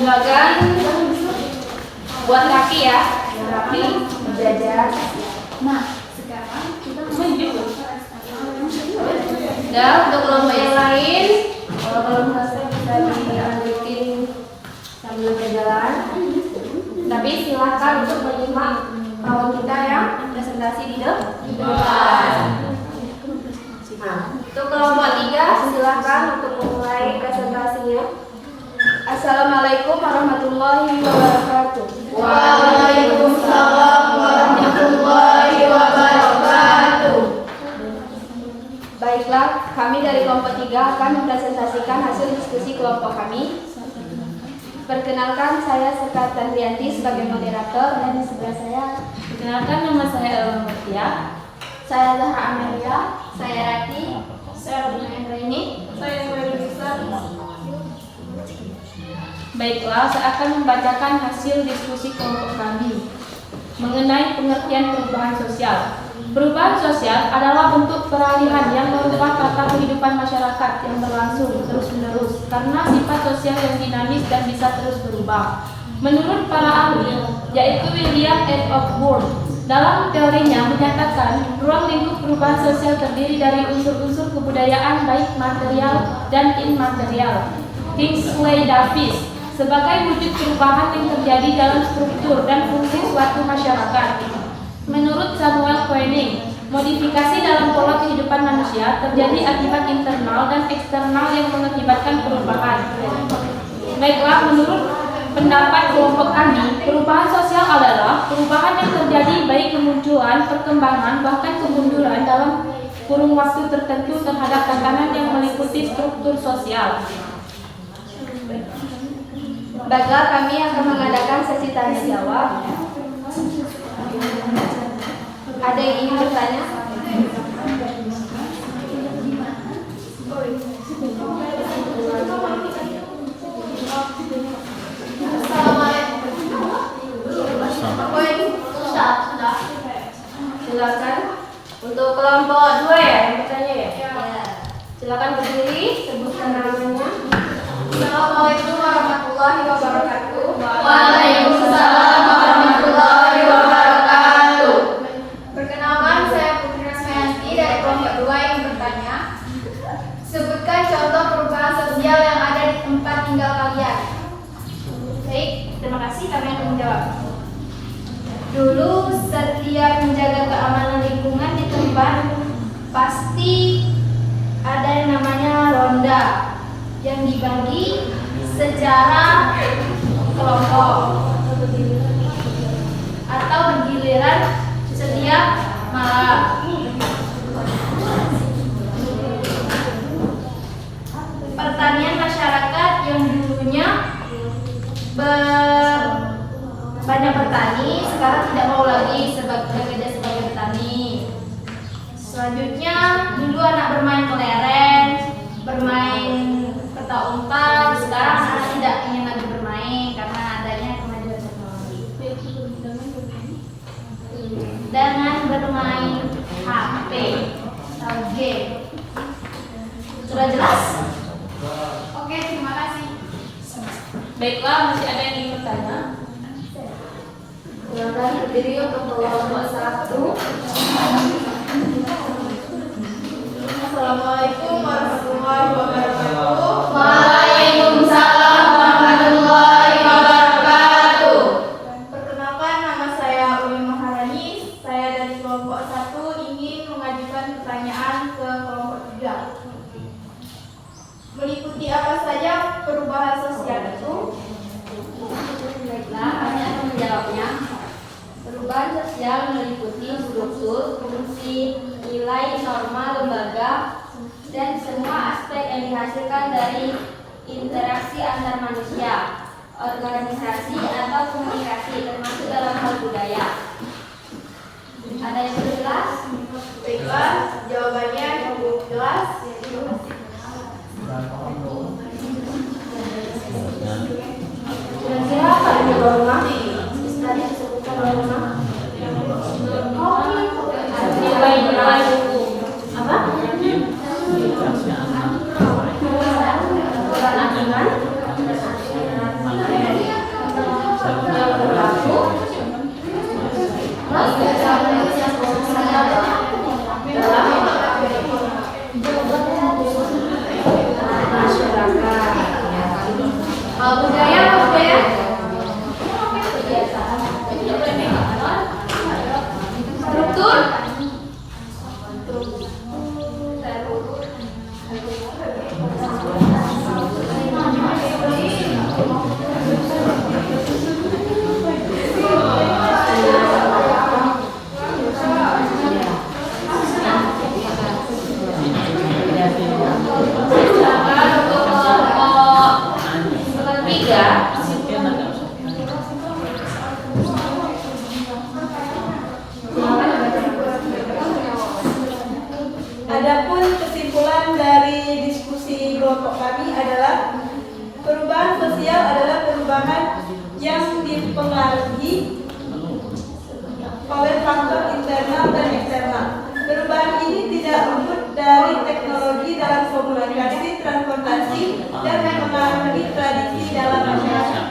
Silakan buat kaki ya, yang rapi, berjajar. Nah, sekarang kita Dan untuk kelompok yang lain, kalau belum selesai bisa dilanjutin sambil berjalan. Tapi silakan untuk menyimak kawan kita yang presentasi di depan. Nah, untuk kelompok 3 silakan untuk memulai presentasinya. Assalamualaikum warahmatullahi wabarakatuh. Waalaikumsalam warahmatullahi wabarakatuh. Baiklah, kami dari kelompok 3 akan mempresentasikan hasil diskusi kelompok kami. Perkenalkan, saya Sekar Tanrianti sebagai moderator dan di sebelah saya. Perkenalkan, nama saya Elma Mutia. Saya Zahra Amelia. Saya Rati. Saya Rina Endrini. Saya Melisa. Baiklah, saya akan membacakan hasil diskusi kelompok kami mengenai pengertian perubahan sosial. Perubahan sosial adalah bentuk peralihan yang merubah tata kehidupan masyarakat yang berlangsung terus-menerus karena sifat sosial yang dinamis dan bisa terus berubah. Menurut para ahli, yaitu William Edward Ward, dalam teorinya menyatakan ruang lingkup perubahan sosial terdiri dari unsur-unsur kebudayaan baik material dan immaterial. Kingsley Davis sebagai wujud perubahan yang terjadi dalam struktur dan fungsi suatu masyarakat. Menurut Samuel Koenig, modifikasi dalam pola kehidupan manusia terjadi akibat internal dan eksternal yang mengakibatkan perubahan. Baiklah, menurut pendapat kelompok kami, perubahan sosial adalah perubahan yang terjadi baik kemunculan, perkembangan, bahkan kemunduran dalam kurun waktu tertentu terhadap tatanan yang meliputi struktur sosial. Baiklah, kami akan mengadakan sesi tanya jawab. Ada yang ingin bertanya? Sudah. Silakan. Untuk kelompok 2 ya yang bertanya ya? Silakan berdiri, sebutkan namanya. Assalamualaikum warahmatullahi wabarakatuh. Waalaikumsalam warahmatullahi wabarakatuh. Perkenalkan, saya Putri Rasmayanti dari kelompok 2 yang bertanya. Sebutkan contoh perubahan sosial yang ada di tempat tinggal kalian. Baik, terima kasih. Kami akan menjawab. Dulu setiap menjaga keamanan lingkungan di tempat pasti ada yang namanya ronda yang dibagi secara kelompok atau bergiliran setiap malam. Pertanian masyarakat yang dulunya banyak bertani sekarang tidak mau lagi bekerja sebagai petani. Selanjutnya dulu anak bermain kelereng, bermain peta umpat. Sekarang anak tidak ingin lagi bermain karena adanya kemajuan teknologi. Dengan bermain HP atau game. Sudah jelas? Oke, terima kasih. Baiklah, masih ada yang ingin bertanya? Silakan berdiri untuk kelompok 1. Assalamualaikum warahmatullahi wabarakatuh. Waalaikumsalam warahmatullahi wabarakatuh. Perkenalkan, nama saya Umi Maharani. Saya dari kelompok 1 ingin mengajukan pertanyaan ke kelompok 3. Meliputi apa saja perubahan sosial itu? Baiklah, kami akan menjawabnya. Perubahan sosial meliputi struktur, fungsi, nilai, norma, lembaga, dan semua aspek yang dihasilkan dari interaksi antar manusia, organisasi, atau komunikasi, termasuk dalam hal budaya. Ada yang belum jelas? Baiklah, jawabannya cukup jelas. Kira-kira apa yang norma? Tadi disebutkan norma. Nilai hukum. Apa? Aturan aturan. Budaya apa budaya? Struktur. Adapun kesimpulan dari diskusi kelompok kami adalah perubahan sosial adalah perubahan yang dipengaruhi oleh faktor internal dan eksternal. Perubahan ini tidak luput dari teknologi dalam komunikasi, transportasi, dan mempengaruhi tradisi dalam masyarakat.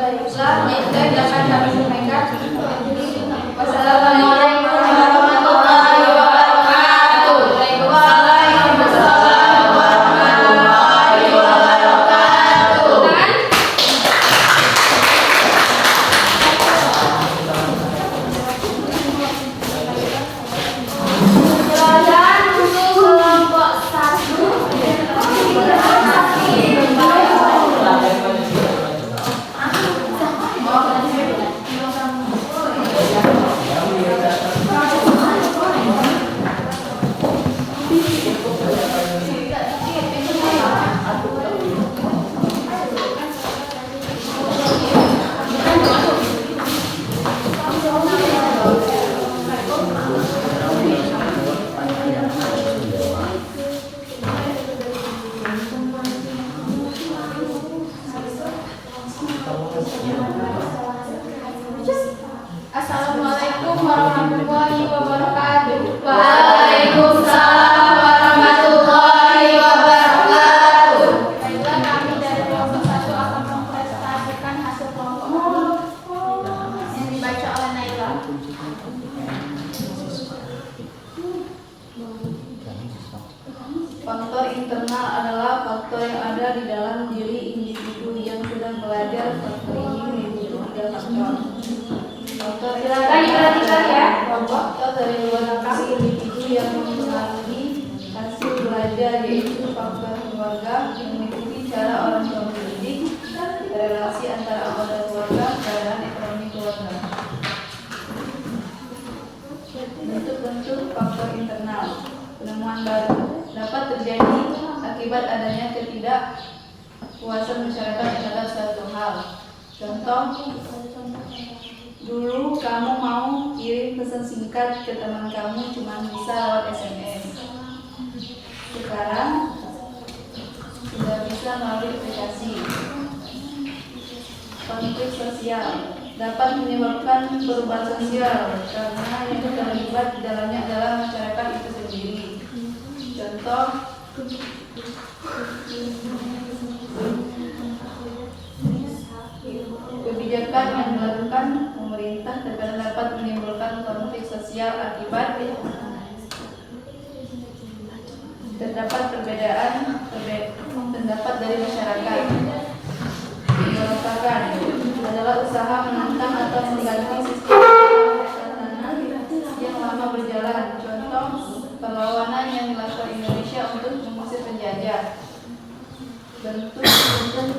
Baiklah, mereka jangan kami sampaikan. Wassalamualaikum warahmatullahi wabarakatuh. Waalaikumsalam warahmatullahi wabarakatuh. Pelajaran untuk kelompok 1. Assalamualaikum warahmatullahi wabarakatuh. Waalaikumsalam warahmatullahi wabarakatuh. Baiklah, kami dari kelompok 1 akan mempresentasikan hasil kelompok yang dibaca oleh Naila. Faktor internal adalah faktor yang ada di dalam diri individu yang sedang belajar. Faktor ini meliputi 3 faktor. Faktor Silakan diperhatikan ya. faktor dari luar diri individu yang mempengaruhi hasil belajar, yaitu faktor keluarga yang meliputi cara orang tua mendidik, relasi antara anggota keluarga, keadaan ekonomi keluarga. Bentuk-bentuk faktor internal. Penemuan baru dapat terjadi akibat adanya ketidakpuasan masyarakat terhadap suatu hal. Contoh, dulu kamu mau kirim pesan singkat ke teman kamu cuma bisa lewat SMS. Sekarang sudah bisa melalui aplikasi. Konflik sosial dapat menyebabkan perubahan sosial karena yang terlibat di dalamnya adalah masyarakat itu sendiri. Contoh, kebijakan yang dilakukan pemerintah terkadang dapat menimbulkan konflik sosial akibat terdapat perbedaan pendapat dari masyarakat. Pemberontakan adalah usaha menentang atau mengganti sistem tatanan yang lama berjalan. Contoh, perlawanan yang dilakukan Indonesia untuk mengusir penjajah. Bentuk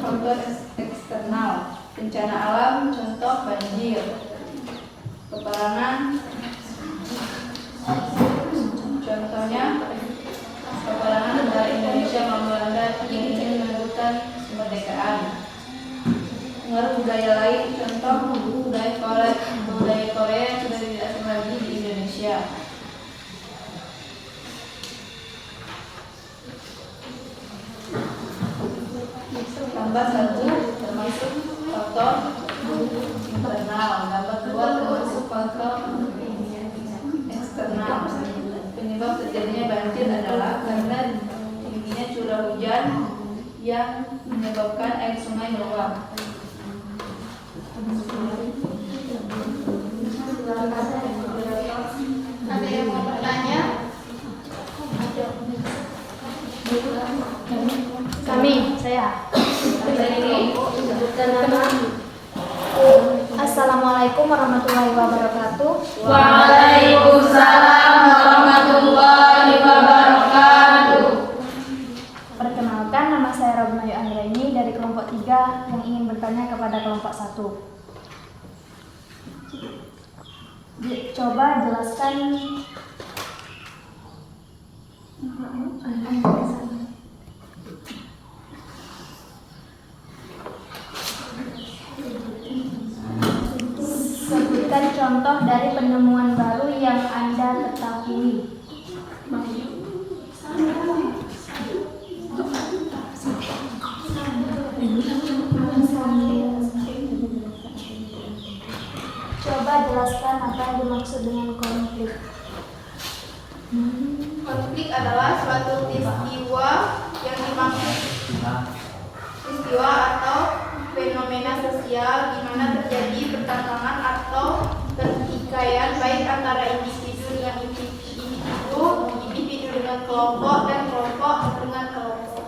faktor eksternal, bencana alam, contoh banjir, peperangan. Contohnya, peperangan antara Indonesia melawan Belanda yang ingin merebutkan kemerdekaan. Pengaruh budaya lain, contoh budaya Korea yang sudah tidak asing lagi di Indonesia. Tambah 1 termasuk faktor internal, tambah 2 termasuk faktor eksternal. Penyebab terjadinya banjir adalah karena tingginya curah hujan yang menyebabkan air sungai meluap. Ada yang mau bertanya? Saya. Sebutkan nama. Assalamualaikum warahmatullahi wabarakatuh. Waalaikumsalam warahmatullahi wabarakatuh. Perkenalkan, nama saya Robnayu Anggraini dari kelompok 3 yang ingin bertanya kepada kelompok 1. Coba jelaskan sebutkan contoh dari penemuan baru yang Anda ketahui. Coba jelaskan apa yang dimaksud dengan konflik. Konflik adalah suatu peristiwa yang dimaksud peristiwa atau fenomena sosial di mana terjadi pertentangan atau pertikaian baik antara individu dengan individu dengan kelompok dan kelompok dengan kelompok.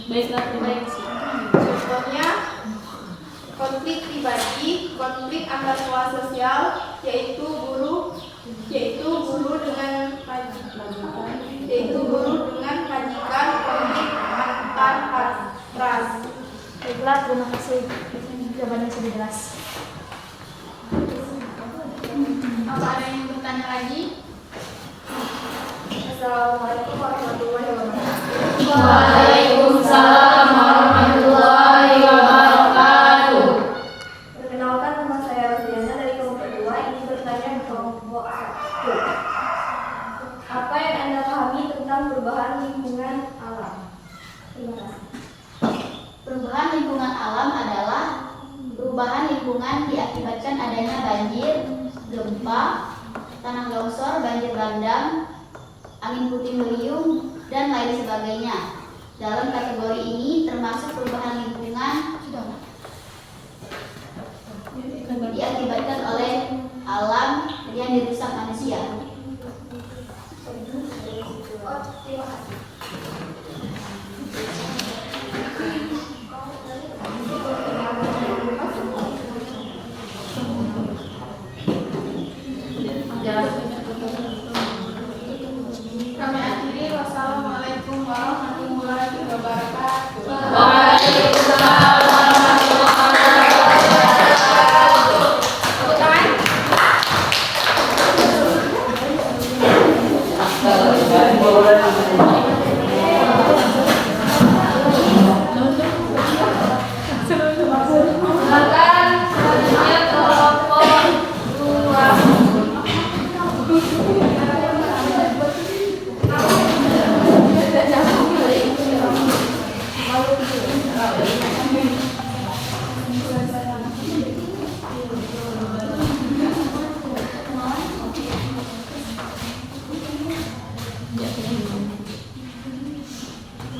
Baiklah, terima kasih. Contohnya konflik pribadi, konflik antar kelas sosial, yaitu guru dengan majikan, konflik antar ras. Baiklah, terima kasih. Jawabannya sudah jelas. Apa ada yang bertanya lagi? Assalamualaikum warahmatullahi wabarakatuh. Waalaikumsalam warahmatullahi wabarakatuh. Perkenalkan, nama saya Rosdiana dari kelompok 2 ingin bertanya di kelompok 1. Apa yang Anda pahami tentang perubahan lingkungan alam? Terima kasih. Perubahan lingkungan alam adalah perubahan lingkungan diakibatkan adanya banjir, gempa, tanah longsor, banjir bandang, angin puting beliung, dan lain sebagainya. Dalam kategori ini termasuk perubahan lingkungan diakibatkan oleh alam yang dirusak manusia. Terima kasih. Kami akhiri. Wassalamualaikum warahmatullahi wabarakatuh. Waalaikumsalam warahmatullahi wabarakatuh. Tepuk tangan. Silakan selanjutnya kelompok 2.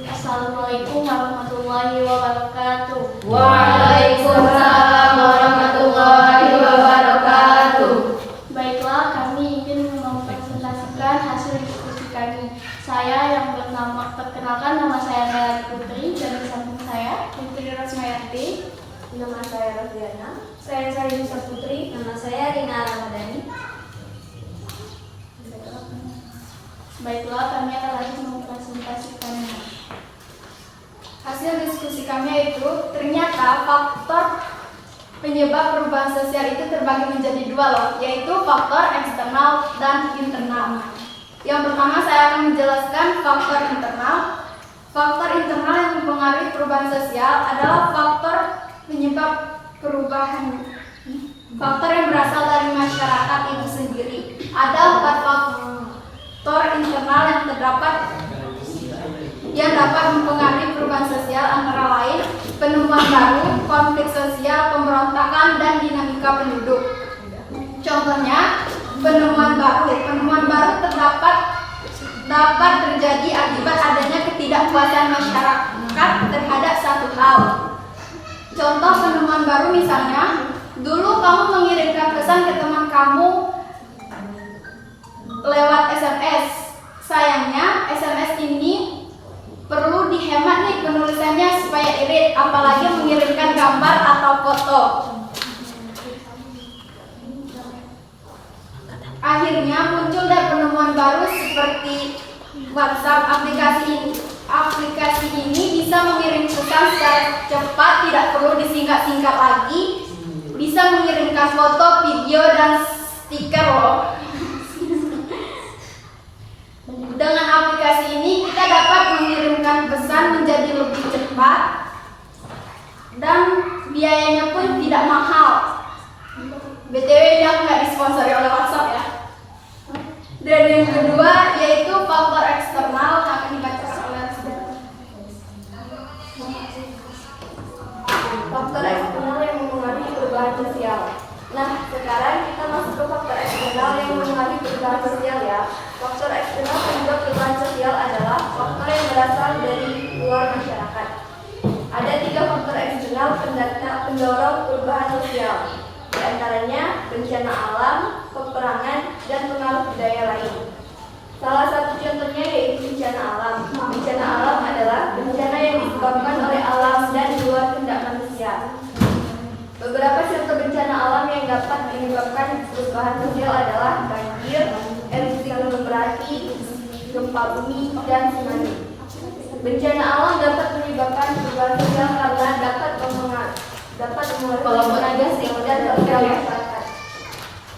Assalamualaikum warahmatullahi wabarakatuh. Waalaikumsalam warahmatullahi wabarakatuh. Baiklah, kami ingin mempresentasikan hasil diskusi kami. Saya yang bernama, perkenalkan, nama saya Melati Putri, dan di samping saya Putri Rosmayati. Nama saya Rosdiana. Saya Nisa Putri. Nama saya Rina Ramadhani. Baiklah, kami akan lanjut mempresentasikannya. Hasil diskusi kami yaitu ternyata faktor penyebab perubahan sosial itu terbagi menjadi 2 loh, yaitu faktor eksternal dan internal. Yang pertama saya akan menjelaskan faktor internal. Faktor internal yang mempengaruhi perubahan sosial adalah faktor penyebab perubahan. Faktor yang berasal dari masyarakat itu sendiri. Ada 4 faktor internal yang dapat mempengaruhi perubahan sosial, antara lain penemuan baru, konflik sosial, pemberontakan, dan dinamika penduduk. Contohnya, penemuan baru dapat terjadi akibat adanya ketidakpuasan masyarakat terhadap satu hal. Contoh penemuan baru misalnya, dulu kamu mengirimkan pesan ke teman kamu lewat SMS. Sayangnya, SMS nih penulisannya supaya irit, apalagi mengirimkan gambar atau foto. Akhirnya muncul dan penemuan baru seperti WhatsApp. Aplikasi ini bisa mengirim pesan secara cepat, tidak perlu disingkat-singkat lagi. Bisa mengirimkan foto, video, dan stiker loh. Dengan aplikasi ini kita dapat mengirimkan pesan menjadi lebih cepat dan biayanya pun tidak mahal. BTW dia nggak disponsori oleh WhatsApp ya. Dan yang kedua yaitu faktor eksternal yang akan dibacakan oleh Faktor eksternal yang mempengaruhi perubahan sosial. Nah, sekarang kita masuk ke faktor eksternal yang mempengaruhi perubahan sosial ya. Faktor eksternal penyebab perubahan sosial adalah faktor yang berasal dari luar masyarakat. Ada 3 faktor eksternal pendorong perubahan sosial. Di antaranya bencana alam, peperangan, dan pengaruh budaya lain. Salah satu contohnya yaitu bencana alam. Bencana alam adalah bencana yang disebabkan oleh alam dan di luar kehendak manusia. Beberapa contoh bencana alam yang dapat menyebabkan perubahan sosial adalah banjir, erupsi gunung berapi, gempa bumi, dan tsunami. Bencana alam dapat menyebabkan perubahan sosial karena dapat mempengaruhi tenaga sosial dan sosial masyarakat.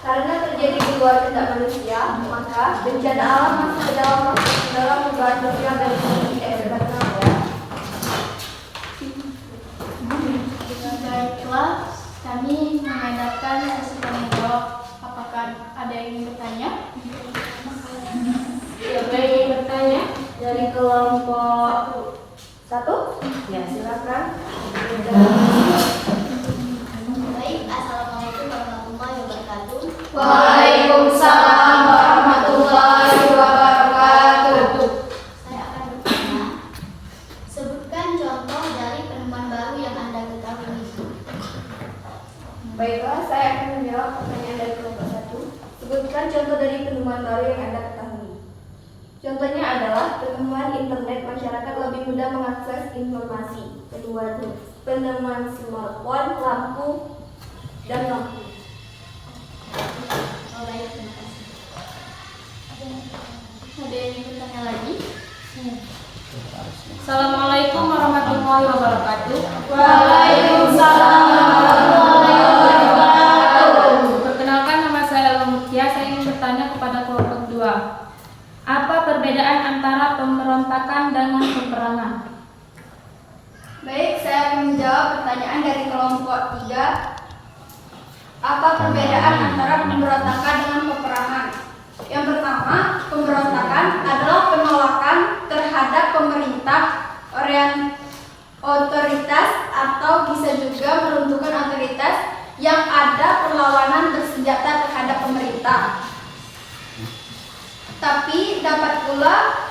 Karena terjadi di luar kehendak manusia, maka bencana alam masuk ke dalam perubahan sosial dan ekonomi eksternal ya. Baiklah, kami mengadakan sesi tanya jawab. Apakah ada yang ingin bertanya? Siapa yang ingin bertanya dari kelompok 1? Ya, silakan. Baik, assalamualaikum warahmatullahi wabarakatuh. Waalaikumsalam warahmatullahi wabarakatuh. Saya akan bertanya, sebutkan contoh dari penemuan baru yang Anda ketahui. Baiklah, saya akan menjawab pertanyaan dari kelompok 1. Sebutkan contoh dari penemuan baru yang Anda ketahui. Contohnya adalah penemuan internet, masyarakat lebih mudah mengakses informasi. Kedua, penemuan smartphone, lampu, dan lampu. Oh, baik, terima kasih. Ada yang ingin bertanya lagi? Assalamualaikum warahmatullahi wabarakatuh. Waalaikumsalam warahmatullahi wabarakatuh. Perkenalkan, nama saya Mutia. Saya ingin bertanya kepada kelompok 2. Apa perbedaan antara pemberontakan dengan peperangan? Baik, saya akan menjawab pertanyaan dari kelompok 3. Apa perbedaan antara pemberontakan dengan peperangan? Yang pertama, pemberontakan adalah penolakan terhadap pemerintah, otoritas, atau bisa juga meruntuhkan otoritas yang ada perlawanan bersenjata terhadap pemerintah. Tapi dapat pula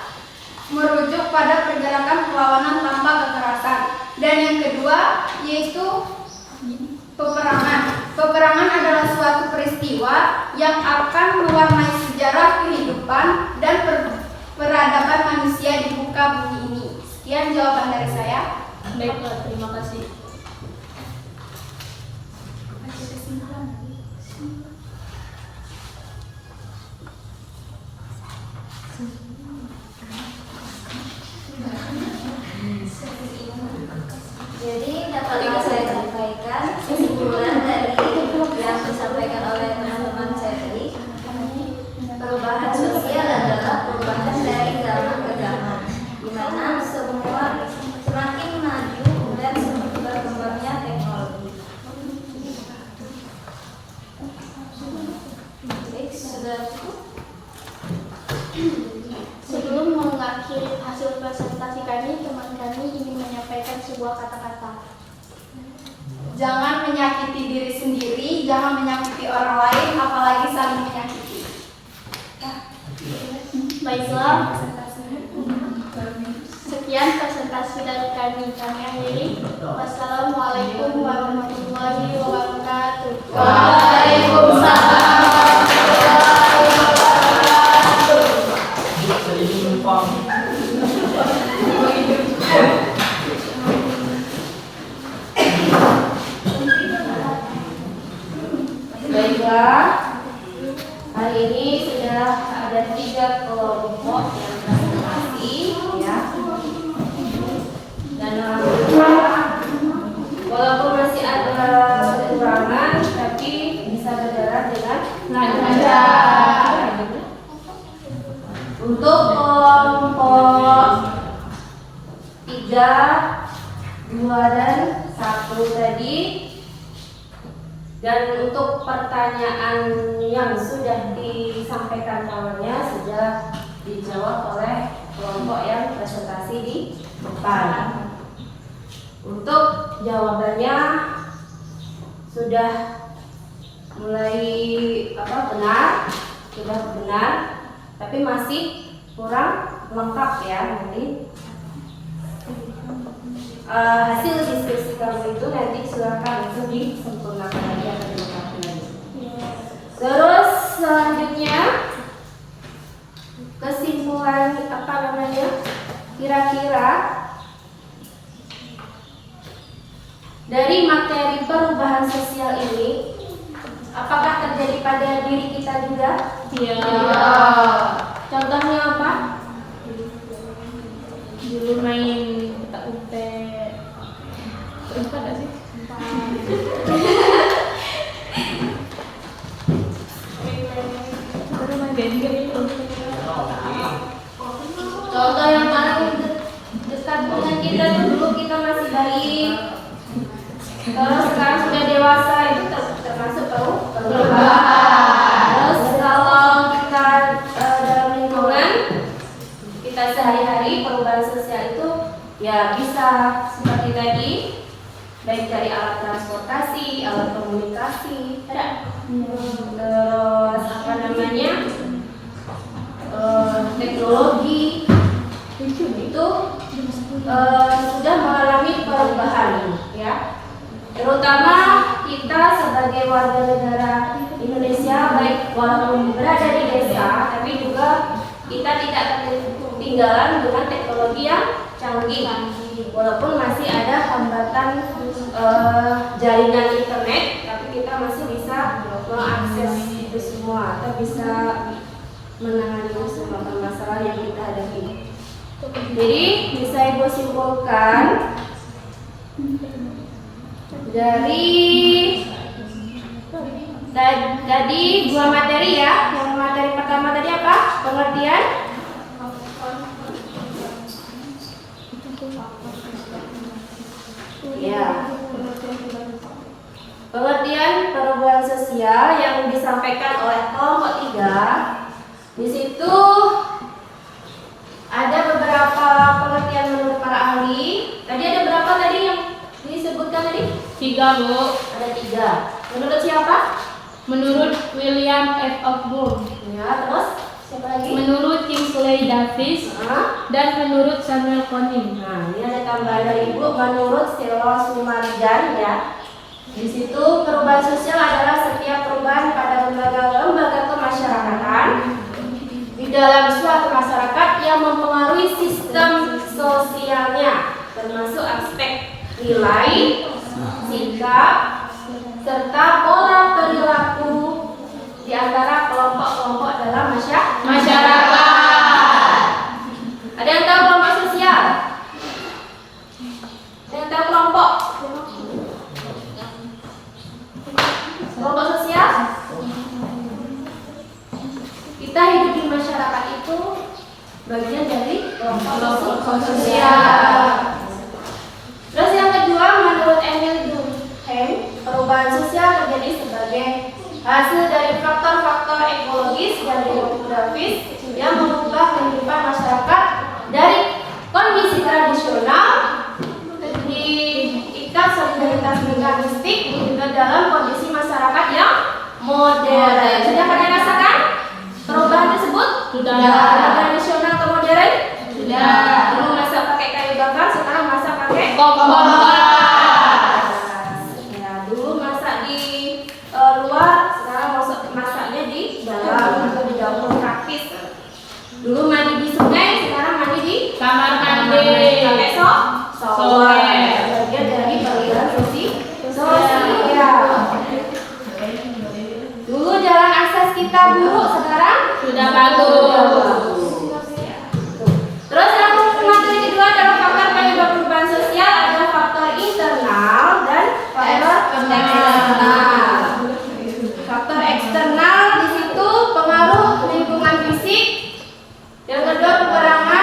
merujuk pada pergerakan perlawanan tanpa kekerasan. Dan yang kedua yaitu peperangan. Peperangan adalah suatu peristiwa yang akan mewarnai sejarah kehidupan dan peradaban manusia di muka bumi ini. Sekian jawaban dari saya. Baiklah, terima kasih. Jadi dapat saya sampaikan kesimpulan dari yang disampaikan oleh teman-teman saya tadi. Perubahan sosial adalah perubahan dari zaman ke zaman, di mana semua semakin maju dan semakin berkembangnya teknologi. Baik, sudah cukup. Sebelum mengakhiri hasil presentasi kami, teman kami ingin menyampaikan sebuah kata-kata. Jangan menyakiti diri sendiri, jangan menyakiti orang lain, apalagi saling menyakiti. Baiklah, sekian presentasi dari kami. Kami akhiri. Wassalamualaikum warahmatullahi wabarakatuh. Waalaikumsalam. kelompok 3, 2, dan 1 tadi. Dan untuk pertanyaan yang sudah disampaikan awalnya sudah dijawab oleh kelompok yang presentasi di depan. Untuk jawabannya sudah mulai benar, tapi masih kurang lengkap ya nanti. Hasil diskusi kamu itu nanti silakan langsung disempurnakan lagi atau dilengkapi lagi. Terus selanjutnya kesimpulan kira-kira dari materi perubahan sosial ini apakah terjadi pada diri kita juga? Iya. Contohnya apa? Dulu main petak umpet. Umpet ada sih? Baru main bengkel itu. Contoh yang paling dekat dengan kita dulu kita masih bayi. Kalau sekarang sudah dewasa itu termasuk perubahan. Terus kalau kita dalam lingkungan kita sehari-hari perubahan sosial itu ya bisa seperti tadi, baik dari alat transportasi, alat komunikasi, terus teknologi itu sudah mengalami perubahan ya. Terutama kita sebagai warga negara Indonesia, baik walaupun berada di desa, tapi juga kita tidak ketinggalan dengan teknologi yang canggih. Walaupun masih ada hambatan jaringan internet, tapi kita masih bisa mengakses itu semua atau bisa menangani semua masalah yang kita hadapi. Jadi bisa Ibu simpulkan dari tadi 2 materi ya. Yang materi pertama tadi apa? Pengertian ya. Pengertian perubahan sosial yang disampaikan oleh kelompok 3. Di situ ada beberapa pengertian menurut para ahli. Tadi ada berapa tadi yang disebutkan tadi? 3, Bu. Ada 3. Menurut siapa? Menurut William F. Ogburn. Ya, terus siapa lagi? Menurut Kingsley Davis dan menurut Samuel Koning. Nah, ini ada tambahan dari Ibu menurut Silo Sumarigan ya. Di situ perubahan sosial adalah setiap perubahan pada lembaga kemasyarakatan di dalam suatu masyarakat yang mempengaruhi sistem sosialnya, termasuk aspek nilai, sikap, serta pola perilaku di antara kelompok-kelompok dalam masyarakat. Ada yang tahu kelompok sosial? Ada yang tahu kelompok? Kelompok sosial? Kita hidup di masyarakat itu bagian dari kelompok sosial. Terus yang kedua, menurut Emil Durkheim, perubahan sosial terjadi sebagai hasil dari faktor-faktor ekologis dan demografis yang mengubah kehidupan masyarakat dari kondisi tradisional diikat solidaritas linguistik ke dalam kondisi masyarakat yang modern. Sudah pernah rasakan perubahan tersebut? Sudah. Dari tradisional ke modern? Sudah. Dulu masak pakai kayu bakar, sekarang masak pakai Kompor. Ya, dulu masak di luar, sekarang masaknya di dalam atau di dapur praktis. Dulu mandi di sungai, sekarang mandi di Kamar mandi. pakai shower. Bagian dari pengalihan sosial. Dulu jalan akses kita buruk, sekarang Sudah bagus. Terus yang materi kedua adalah faktor penyebab perubahan sosial, ada faktor internal dan faktor eksternal. Faktor eksternal di situ pengaruh lingkungan fisik. Yang kedua peperangan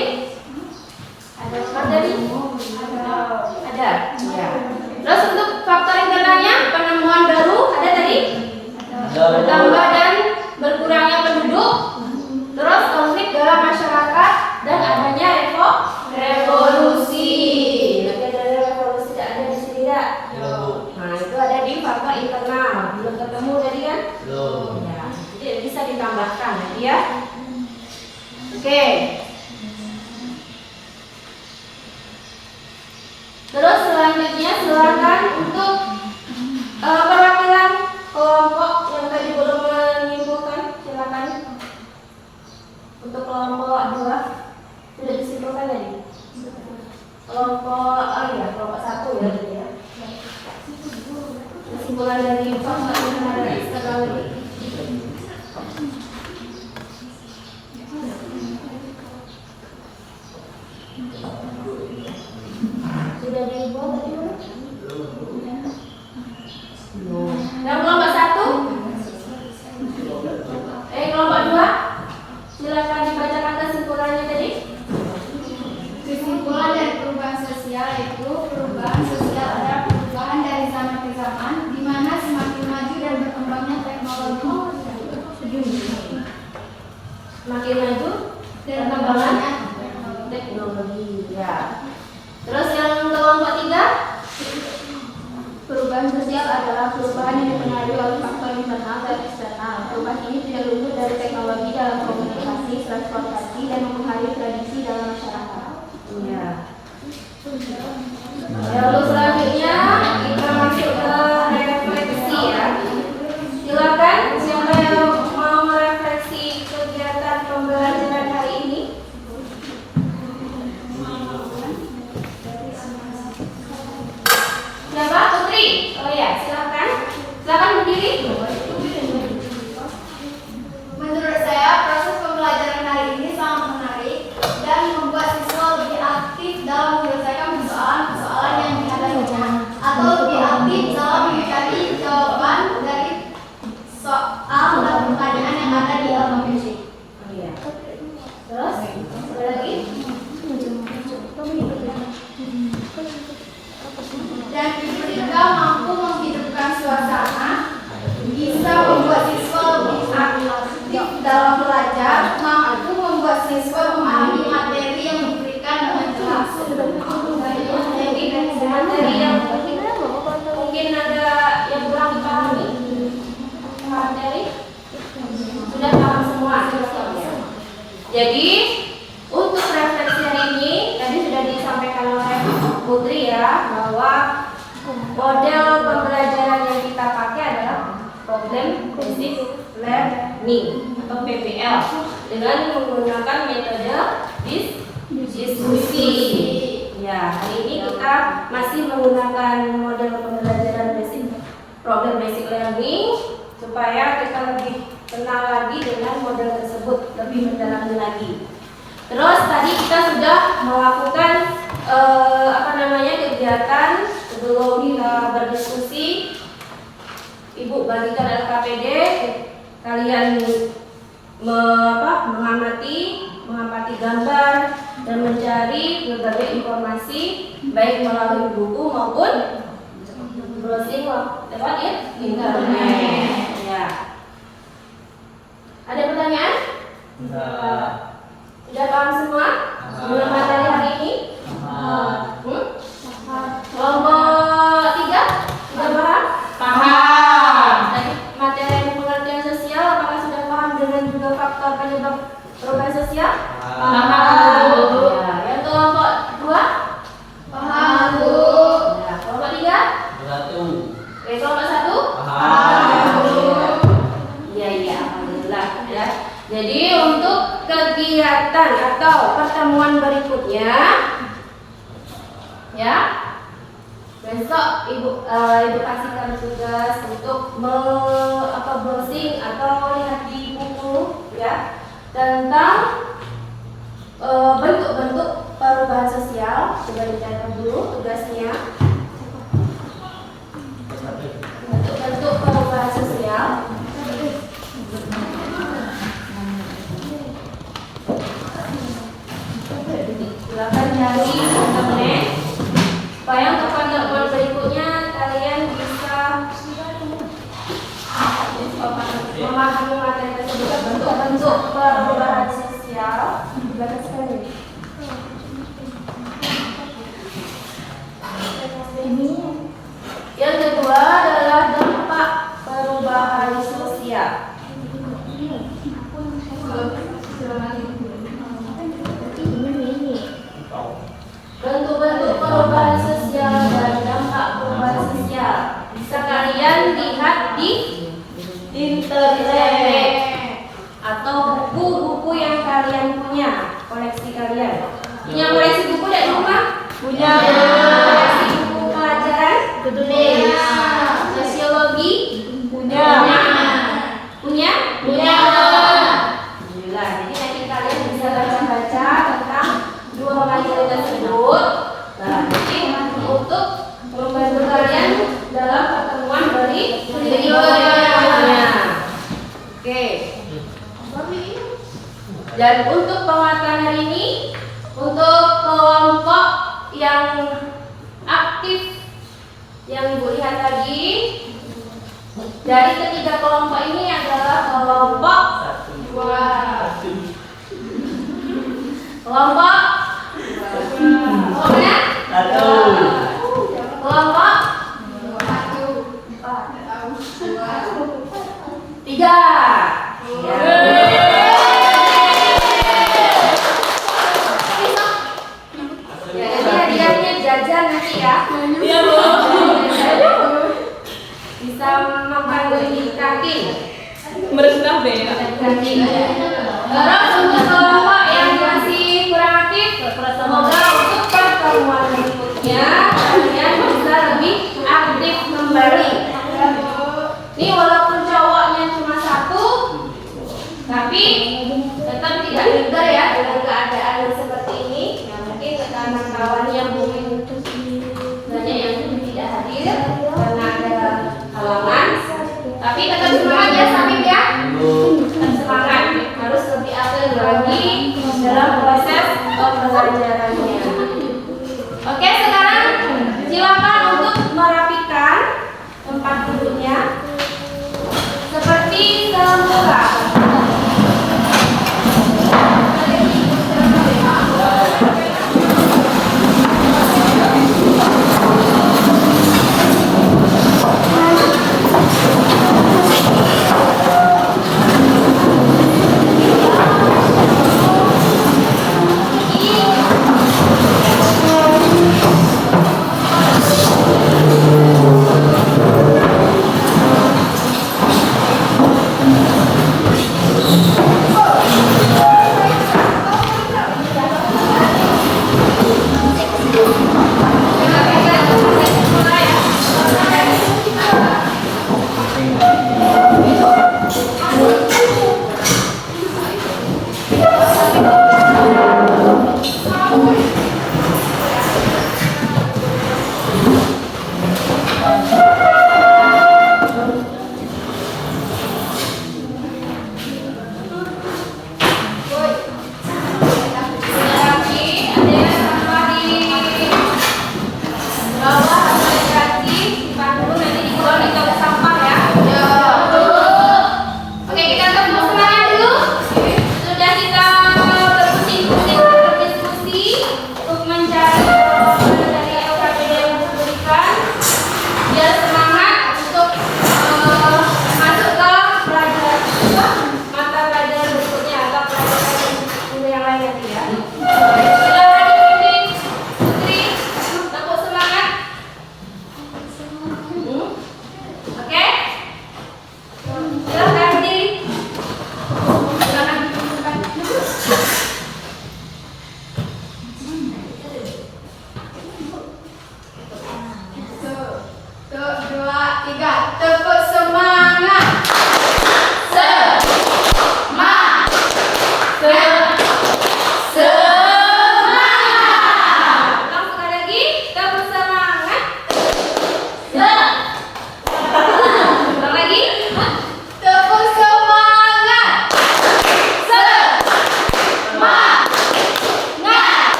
tadi? Ada materi? Ada. Ya. Terus untuk faktor internalnya penemuan baru ada tadi? Bertambah dan berkurangnya penduduk. Terus konflik dalam masyarakat dan adanya revolusi. Nanti ada revolusi tidak ada di sini tidak? Nah itu ada di faktor internal. Belum ketemu tadi kan? Ya. Jadi bisa ditambahkan nanti ya. Oke. Terus selanjutnya silakan untuk perwakilan kelompok yang tadi belum menyimpulkan, silakan. Untuk kelompok 2 sudah disimpulkan tadi. Kelompok kelompok 1 ya tadi ya. Kesimpulan dari faktor internal dan eksternal ini. Sudah dibuat tadi belum? Dan kelompok 1? Kelompok 2? Silakan dibacakan kesimpulannya tadi. Kesimpulan dari perubahan sosial itu perubahan sosial adalah perubahan dari zaman ke zaman di mana semakin maju dan berkembangnya teknologi. Semakin maju dan perkembangan teknologi ya. Terus yang kelompok 3? Perubahan sosial adalah perubahan yang dipengaruhi oleh faktor internal dan eksternal. Perubahan ini tidak luput dari teknologi dalam komunikasi, transportasi, dan mempengaruhi tradisi dalam masyarakat. Iya. Lalu selanjutnya kita masuk ke refleksi ya. Silakan siapa yang mau merefleksi kegiatan pembelajaran hari ini. Siapa? Putri. Oh ya, silakan. Silakan berdiri. Menurut saya, proses pembelajaran hari ini sangat menarik dan membuat siswa lebih aktif dalam menyelesaikan persoalan-persoalan yang dihadapinya, atau lebih aktif dalam mencari jawaban dari soal dan pertanyaan yang ada di LKPC. Iya. Terus apa lagi? Dan juga mampu menghidupkan suasana, bisa membuat siswa lebih aktif dalam belajar, mampu membuat siswa memahami materi yang diberikan dengan jelas. Materi yang mungkin ada yang kurang dipahami. Materi sudah paham semua. Jadi untuk refleksi hari ini tadi sudah disampaikan oleh Putri ya, bahwa model pembelajaran yang kita pakai adalah problem basic learning atau PBL dengan menggunakan metode diskusi. Ya, hari ini kita masih menggunakan model pembelajaran problem basic learning supaya kita lebih kenal lagi dengan model tersebut, lebih mendalami lagi. Terus tadi kita sudah melakukan kegiatan sebelum kita berdiskusi. Ibu bagikan LKPD, kalian mengamati gambar dan mencari berbagai informasi baik melalui buku maupun browsing lewat internet. Ya. Ada pertanyaan? Sudah paham semua sebelum materi hari ini? Kelompok 3 sudah paham? Paham. Tadi materi pengertian sosial apakah sudah paham dengan juga faktor penyebab perubahan sosial? Paham. Ya. Yang kelompok 2? Paham, Bu. Ya. Kelompok 3? Kelompok 1? Paham. Iya, alhamdulillah ya. Jadi untuk kegiatan atau pertemuan berikutnya ya, besok ibu kasihkan tugas untuk browsing atau lihat di buku ya tentang bentuk-bentuk perubahan sosial. Coba dicatat dulu tugasnya. Bentuk-bentuk perubahan sosial. Silakan cari internet supaya untuk pertemuan berikutnya kalian bisa memahami materi tersebut. Bentuk-bentuk perubahan sosial banyak sekali. Yang kedua adalah dampak perubahan sosial. Bentuk-bentuk perubahan sosial dan dampak perubahan sosial bisa kalian lihat di internet atau buku-buku yang kalian punya, koleksi kalian. Punya koleksi buku dari rumah? Punya. Koleksi buku pelajaran? Tulis. Sosiologi? Punya. Punya? Punya. Alhamdulillah. Jadi nanti kalian bisa baca-baca tentang dua materi tersebut. Nah, nanti untuk membantu kalian dalam pertemuan berikutnya. Oke. Dan untuk penguatan hari ini, untuk kelompok yang aktif yang Ibu lihat tadi, dari ketiga kelompok ini adalah kelompok kelompok mana? Kelompok tiga. Ya, jadi hadiahnya jajan nanti ya. Iya, Bu. Bisa makan di kantin. Merendah deh. Kantin. Terus untuk kelompok yang masih kurang aktif, semoga untuk pertemuan berikutnya kalian bisa lebih aktif kembali. Ini walaupun cowoknya cuma satu, tapi tetap tidak minder ya dengan keadaan yang seperti ini. Ya, mungkin karena kawannya mungkin banyak yang tidak hadir karena ada halangan. Tapi tetap semangat ya, Samik ya. Tetap semangat, harus lebih aktif lagi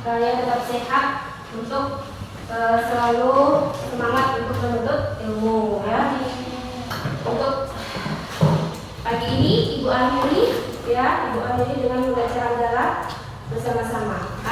kalian tetap sehat untuk selalu semangat untuk menuntut ilmu ya. Untuk pagi ini Ibu akhiri dengan membaca Ranggala bersama-sama.